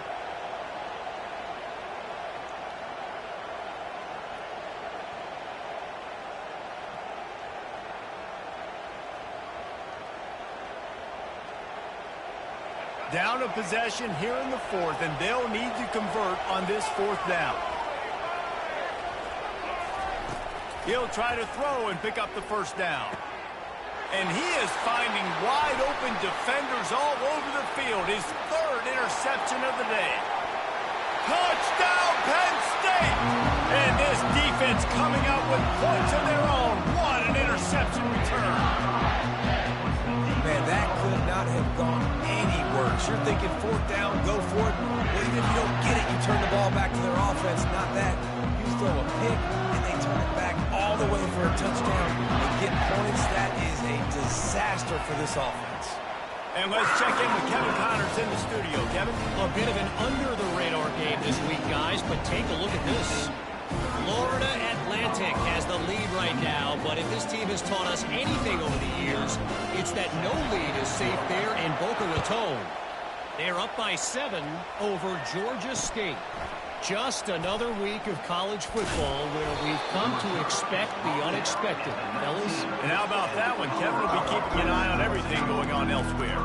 A: Down a possession here in the 4th, and they'll need to convert on this 4th down. He'll try to throw and pick up the first down. And he is finding wide open defenders all over the field. His 3rd interception of the day. Touchdown, Penn State! And this defense coming out with points of their own. What an interception return.
C: Man, that could not have gone any worse. You're thinking 4th down, go for it. Well, even if you don't get it, you turn the ball back to their offense. Not that. You throw a pick, and they turn it back all the way for a touchdown and get points. That is a disaster for this offense.
A: And let's check in with Kevin Connors in the studio. Kevin?
D: A bit of an under-the-radar game this week, guys, but take a look at this. Florida Atlantic has the lead right now, but if this team has taught us anything over the years, it's that no lead is safe there in Boca Raton. They're up by 7 over Georgia State. Just another week of college football where we've come to expect the unexpected, fellas.
A: And how about that one? Kevin will be keeping an eye on everything going on elsewhere.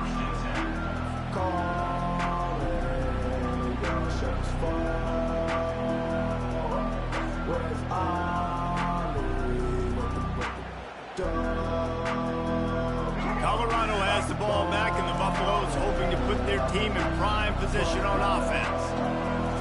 A: Colorado has the ball back, and the Buffaloes hoping to put their team in prime position on offense.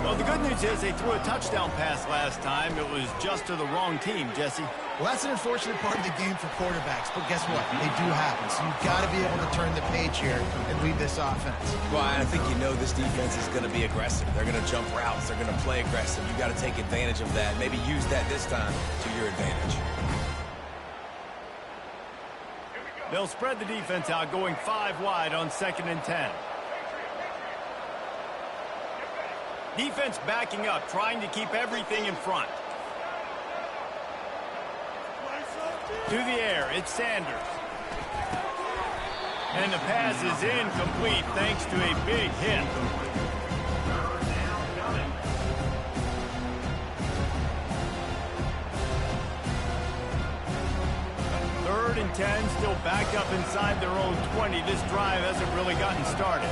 A: Well, the good news is they threw a touchdown pass last time. It was just to the wrong team, Jesse.
B: Well, that's an unfortunate part of the game for quarterbacks, but guess what? They do happen, so you've got to be able to turn the page here and lead this offense.
C: Well, I think you know this defense is going to be aggressive. They're going to jump routes. They're going to play aggressive. You've got to take advantage of that. Maybe use that this time to your advantage.
A: They'll spread the defense out, going 5 wide on 2nd and 10. Defense backing up, trying to keep everything in front. To the air, it's Sanders. And the pass is incomplete thanks to a big hit. Third and 10, still backed up inside their own 20. This drive hasn't really gotten started.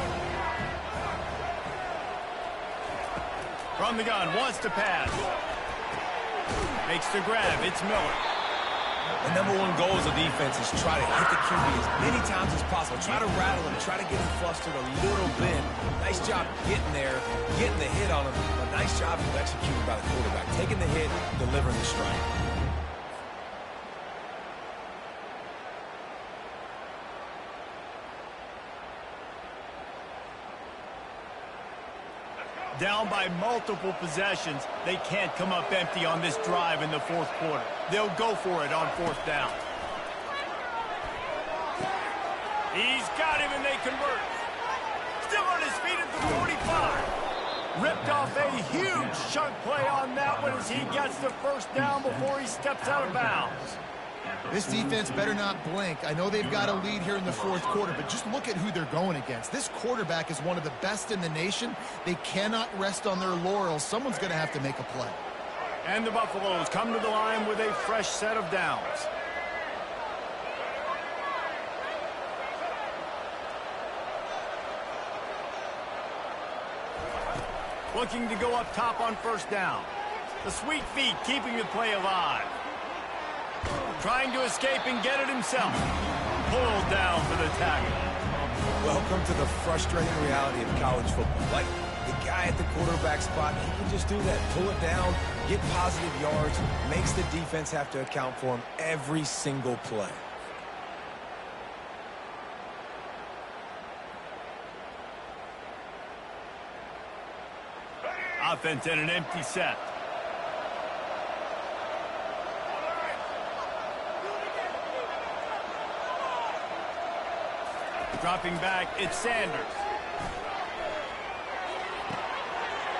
A: From the gun, wants to pass. Makes the grab, it's Miller.
C: The #1 goal as a defense is try to hit the QB as many times as possible. Try to rattle him, try to get him flustered a little bit. Nice job getting there, getting the hit on him. But nice job of executing by the quarterback. Taking the hit, delivering the strike.
A: Down by multiple possessions, they can't come up empty on this drive in the 4th quarter. They'll go for it on 4th down. He's got him and they convert. Still on his feet at the 45. Ripped off a huge chunk play on that one as he gets the 1st down before he steps out of bounds.
B: This defense better not blink. I know they've got a lead here in the 4th quarter, but just look at who they're going against. This quarterback is one of the best in the nation. They cannot rest on their laurels. Someone's going to have to make a play.
A: And the Buffaloes come to the line with a fresh set of downs. Looking to go up top on 1st down. The sweet feet keeping the play alive. Trying to escape and get it himself. Pulled down for the tackle.
C: Welcome to the frustrating reality of college football. Like, the guy at the quarterback spot, he can just do that. Pull it down, get positive yards, makes the defense have to account for him every single play.
A: Offense in an empty set. Dropping back, it's Sanders.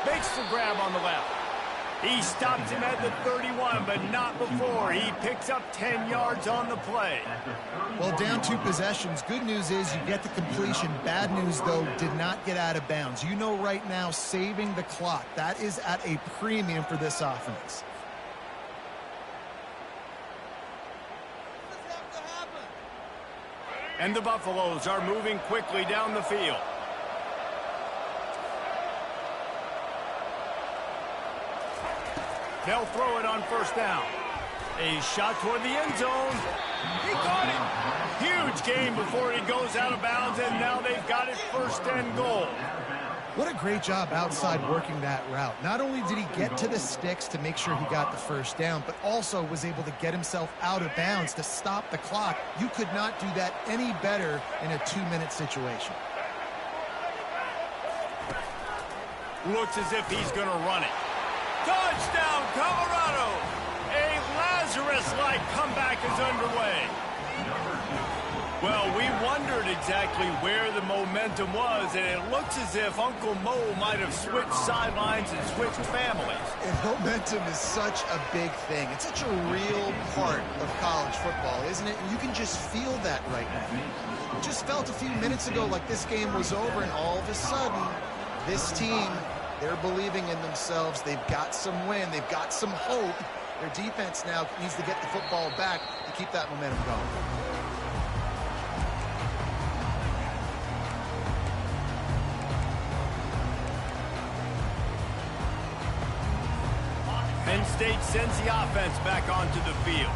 A: Makes the grab on the left. He stops him at the 31, but not before. He picks up 10 yards on the play.
B: Well, down 2 possessions. Good news is you get the completion. Bad news, though, did not get out of bounds. You know right now, saving the clock. That is at a premium for this offense.
A: And the Buffaloes are moving quickly down the field. They'll throw it on 1st down. A shot toward the end zone. He got it. Huge gain before he goes out of bounds, and now they've got it 1st and goal.
B: What a great job outside working that route. Not only did he get to the sticks to make sure he got the 1st down, but also was able to get himself out of bounds to stop the clock. You could not do that any better in a 2-minute situation.
A: Looks as if he's going to run it. Touchdown, Colorado! A Lazarus-like comeback is underway. Well, we wondered exactly where the momentum was, and it looks as if Uncle Mo might have switched sidelines and switched families.
B: And momentum is such a big thing. It's such a real part of college football, isn't it? And you can just feel that right now. It just felt a few minutes ago like this game was over, and all of a sudden, this team, they're believing in themselves. They've got some win. They've got some hope. Their defense now needs to get the football back to keep that momentum going.
A: Penn State sends the offense back onto the field.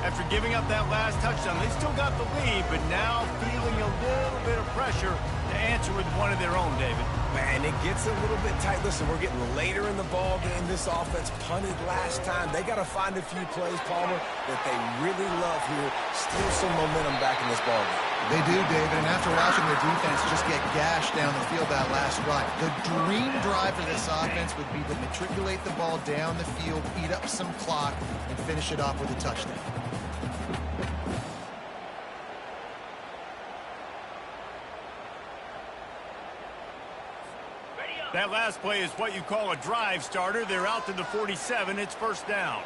A: After giving up that last touchdown, they still got the lead, but now feeling a little bit of pressure to answer with one of their own, David.
C: Man, it gets a little bit tight. Listen, we're getting later in the ball game. This offense punted last time. They got to find a few plays, Palmer, that they really love here. Steal some momentum back in this ball game.
B: They do, David, and after watching their defense just get gashed down the field that last drive, the dream drive for this offense would be to matriculate the ball down the field, eat up some clock, and finish it off with a touchdown.
A: That last play is what you call a drive starter. They're out to the 47. It's first down.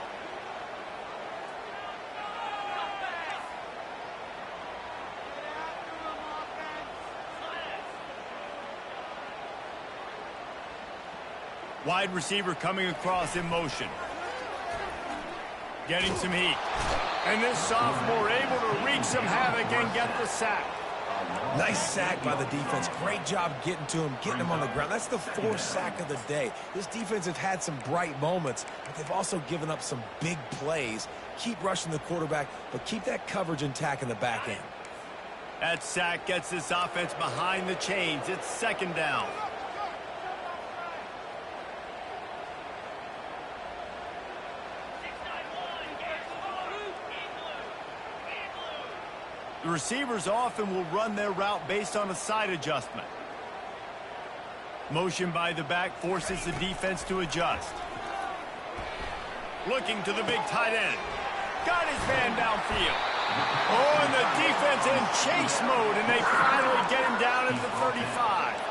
A: Wide receiver coming across in motion. Getting some heat. And this sophomore able to wreak some havoc and get the sack.
C: Nice sack by the defense. Great job getting to him, getting him on the ground. That's the fourth sack of the day. This defense has had some bright moments, but they've also given up some big plays. Keep rushing the quarterback, but keep that coverage intact in the back end.
A: That sack gets this offense behind the chains. It's second down. The receivers often will run their route based on a side adjustment. Motion by the back forces the defense to adjust. Looking to the big tight end. Got his man downfield. Oh, and the defense in chase mode, and they finally get him down at the 35.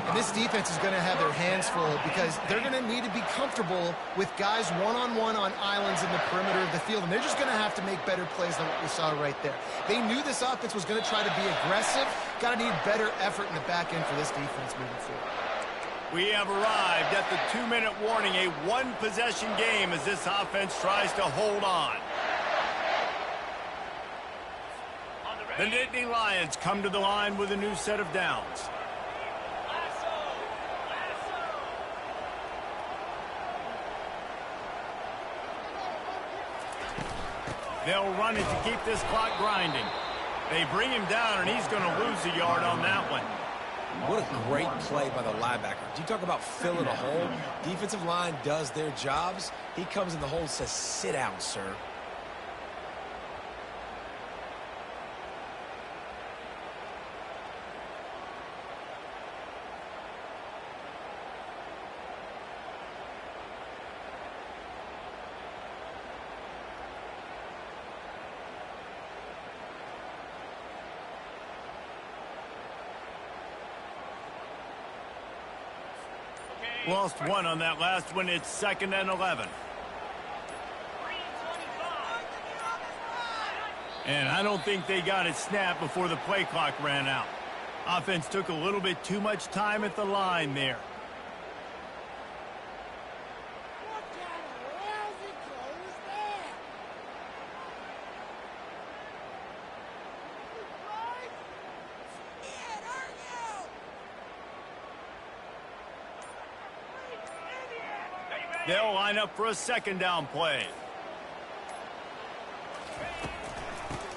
B: And this defense is going to have their hands full because they're going to need to be comfortable with guys one-on-one on islands in the perimeter of the field, and they're just going to have to make better plays than what we saw right there. They knew this offense was going to try to be aggressive. Got to need better effort in the back end for this defense moving forward.
A: We have arrived at the 2-minute warning, a one-possession game as this offense tries to hold on. The Nittany Lions come to the line with a new set of downs. They'll run it to keep this clock grinding. They bring him down, and he's going to lose a yard on that one.
C: What a great play by the linebacker. Do you talk about filling a hole? Defensive line does their jobs. He comes in the hole and says, sit down, sir.
A: Lost one on that last one. It's 2nd and 11. And I don't think they got it snapped before the play clock ran out. Offense took a little bit too much time at the line there. They'll line up for a second down play.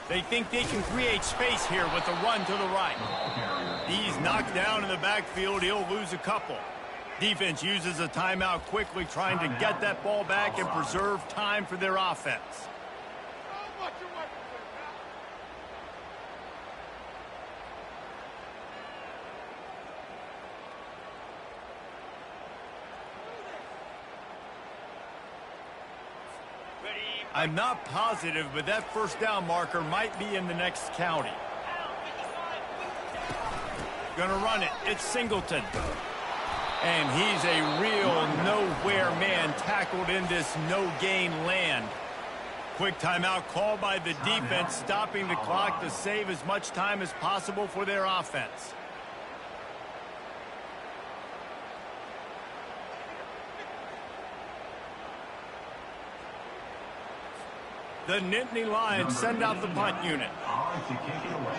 A: They think they can create space here with a run to the right. He's knocked down in the backfield. He'll lose a couple. Defense uses a timeout quickly, trying to get that ball back and preserve time for their offense.
E: Ready,
A: I'm not positive, but that first down marker might be in the next county. Gonna run it. It's Singleton. And he's a real nowhere man, tackled in this no-gain land. Quick timeout called by the defense, stopping the clock to save as much time as possible for their offense. The Nittany Lions send out the punt unit.
E: On to kick it away.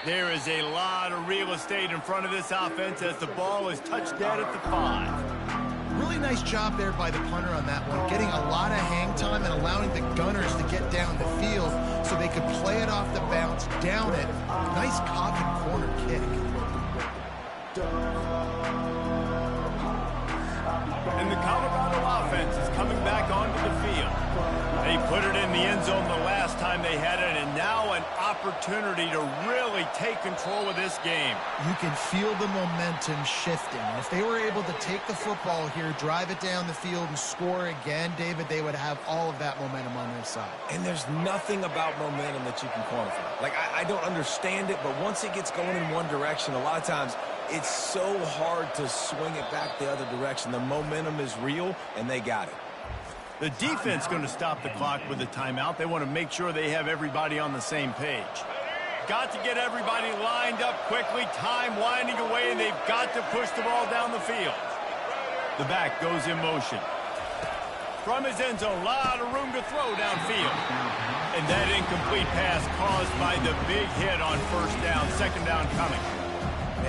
A: There is a lot of real estate in front of this offense as the ball is touched dead at the 5.
B: Really nice job there by the punter on that one, getting a lot of hang time and allowing the gunners to get down the field so they could play it off the bounce, down it. Nice cock and corner kick.
A: And the Colorado offense is coming back onto the field. They put it in the end zone the last time they had it, and now an opportunity to really take control of this game.
B: You can feel the momentum shifting. And if they were able to take the football here, drive it down the field, and score again, David, they would have all of that momentum on their side.
C: And there's nothing about momentum that you can quantify. Like, I don't understand it, but once it gets going in one direction, a lot of times it's so hard to swing it back the other direction. The momentum is real, and they got it.
A: The defense going to stop the clock with a timeout. They want to make sure they have everybody on the same page. Got to get everybody lined up quickly. Time winding away, and they've got to push the ball down the field. The back goes in motion. From his end zone, a lot of room to throw downfield. And that incomplete pass caused by the big hit on first down. Second down coming.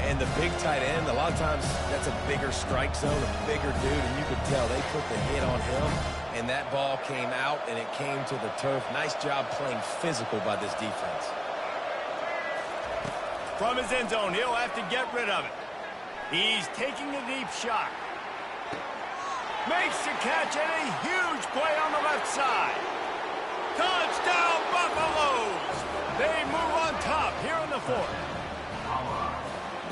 C: And the big tight end, a lot of times that's a bigger strike zone, a bigger dude, and you could tell they put the hit on him, and that ball came out, and it came to the turf. Nice job playing physical by this defense.
A: From his end zone, he'll have to get rid of it. He's taking a deep shot. Makes the catch, and a huge play on the left side. Touchdown, Buffaloes! They move on top here in the fourth.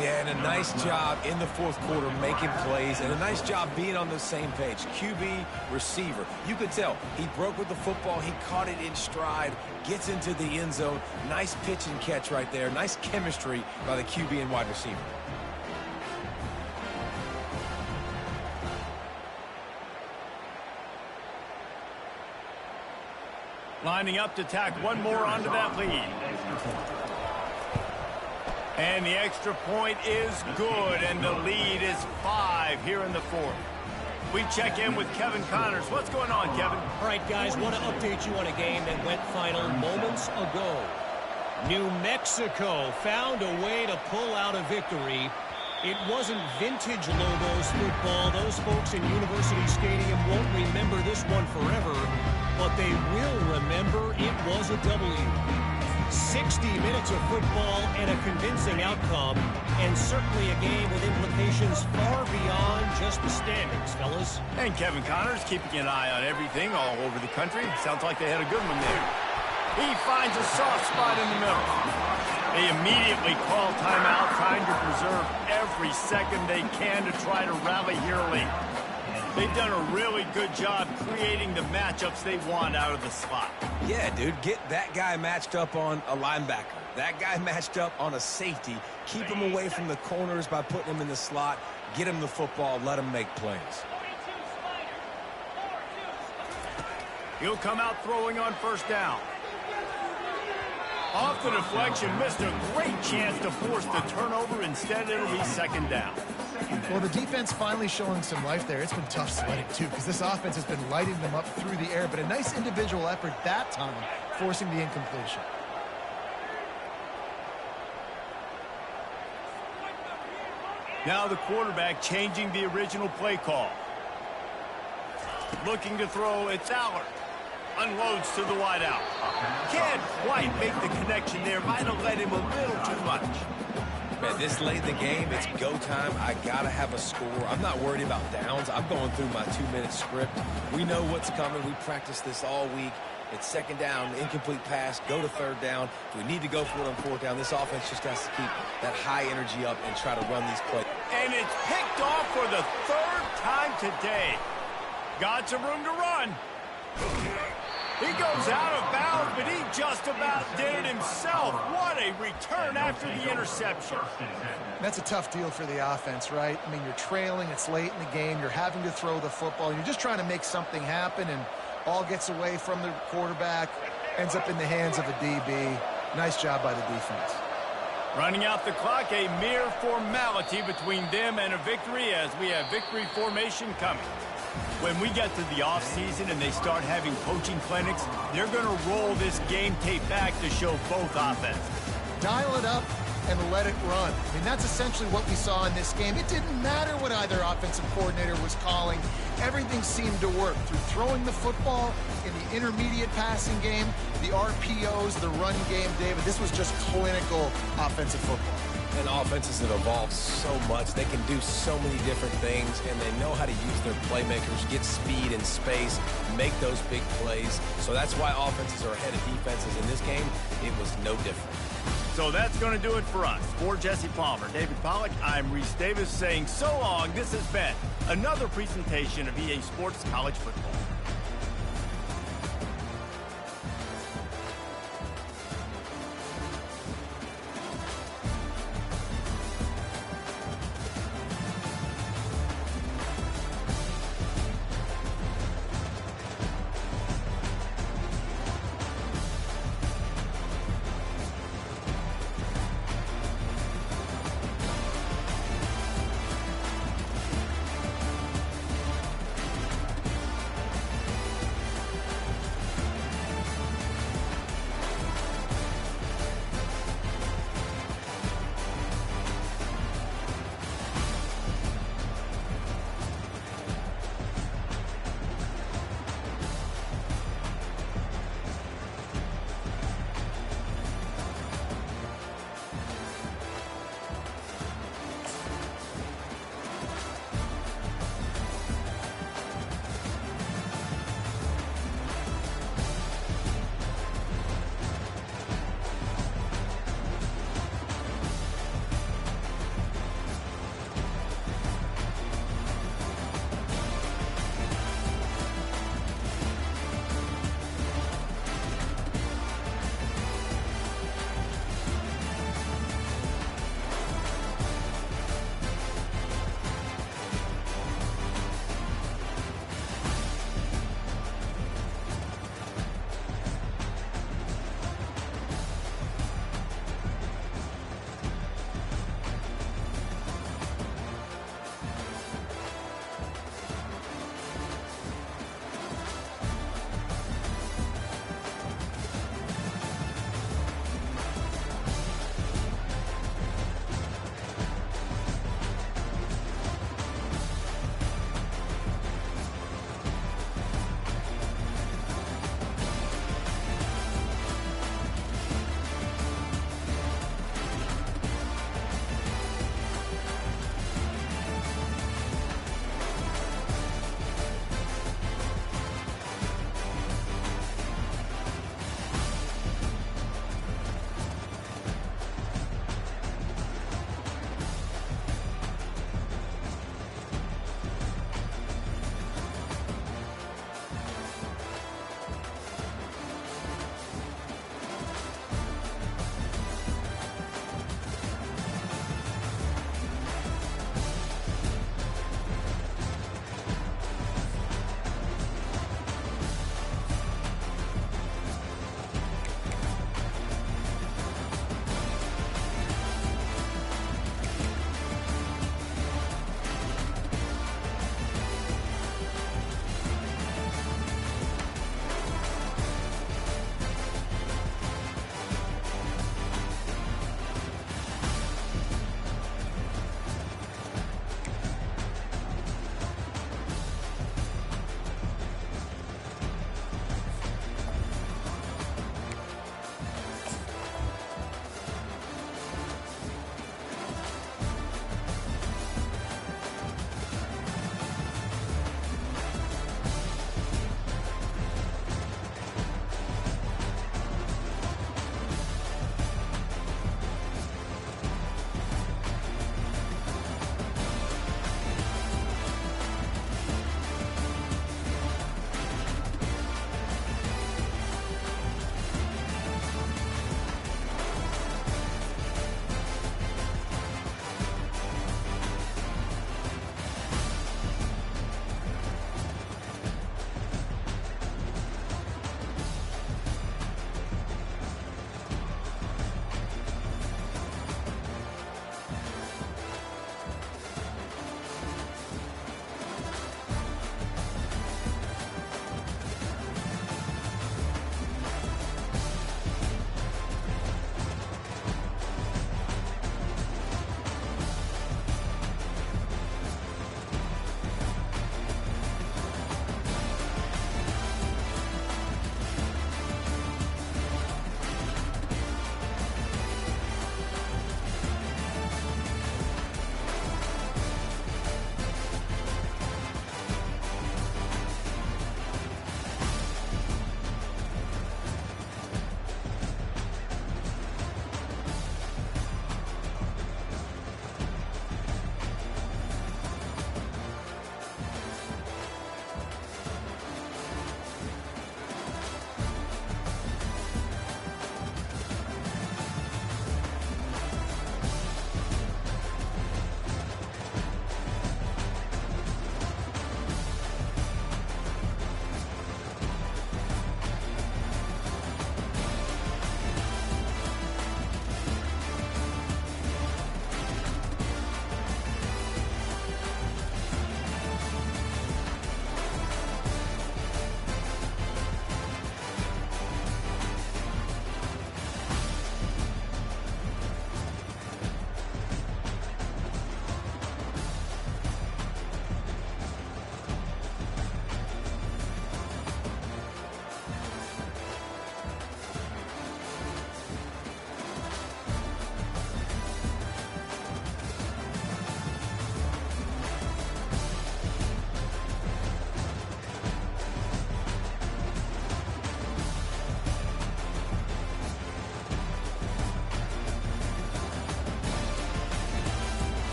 C: Yeah, and a nice job in the fourth quarter making plays, and a nice job being on the same page. QB, receiver. You could tell he broke with the football. He caught it in stride, gets into the end zone. Nice pitch and catch right there. Nice chemistry by the QB and wide receiver.
A: Lining up to tack one more onto that lead. And the extra point is good, and the lead is 5 here in the fourth. We check in with Kevin Connors. What's going on, Kevin?
D: All right, guys, want to update you on a game that went final moments ago. New Mexico found a way to pull out a victory. It wasn't vintage Lobos football. Those folks in University Stadium won't remember this one forever, but they will remember it was a W. 60 minutes of football and a convincing outcome, and certainly a game with implications far beyond just the standings, fellas.
A: And Kevin Connors keeping an eye on everything all over the country. Sounds like they had a good one there. He finds a soft spot in the middle. They immediately call timeout, trying to preserve every second they can to try to rally here late. They've done a really good job creating the matchups they want out of the slot.
C: Yeah, dude, get that guy matched up on a linebacker. That guy matched up on a safety. Keep him away from the corners by putting him in the slot. Get him the football. Let him make plays.
A: He'll come out throwing on first down. Off the deflection, missed a great chance to force the turnover. Instead, it'll be second down.
B: Well, the defense finally showing some life there. It's been tough sledding, too, because this offense has been lighting them up through the air, but a nice individual effort that time, forcing the incompletion.
A: Now the quarterback changing the original play call. Looking to throw, it's Allard. Unloads to the wideout. Can't quite make the connection there. Might have led him a little too much.
C: Man, this late in the game, it's go time. I got to have a score. I'm not worried about downs. I'm going through my 2-minute script. We know what's coming. We practiced this all week. It's second down, incomplete pass, go to third down. If we need to go for it on fourth down, this offense just has to keep that high energy up and try to run these plays.
A: And it's picked off for the third time today. Got some room to run. He goes out of bounds, but he just about did it himself. What a return after the interception.
B: That's a tough deal for the offense, right? I mean, you're trailing, it's late in the game, you're having to throw the football, you're just trying to make something happen, and all gets away from the quarterback, ends up in the hands of a DB. Nice job by the defense.
A: Running out the clock, a mere formality between them and a victory as we have victory formation coming. When we get to the offseason and they start having coaching clinics, they're going to roll this game tape back to show both offenses.
B: Dial it up and let it run. I mean, that's essentially what we saw in this game. It didn't matter what either offensive coordinator was calling. Everything seemed to work through throwing the football in the intermediate passing game, the RPOs, the run game, David. This was just clinical offensive football.
C: And offenses that evolve so much, they can do so many different things, and they know how to use their playmakers, get speed and space, make those big plays. So that's why offenses are ahead of defenses. In this game, it was no different.
A: So that's going to do it for us. For Jesse Palmer, David Pollack, I'm Reese Davis saying so long. This has been another presentation of EA Sports College Football.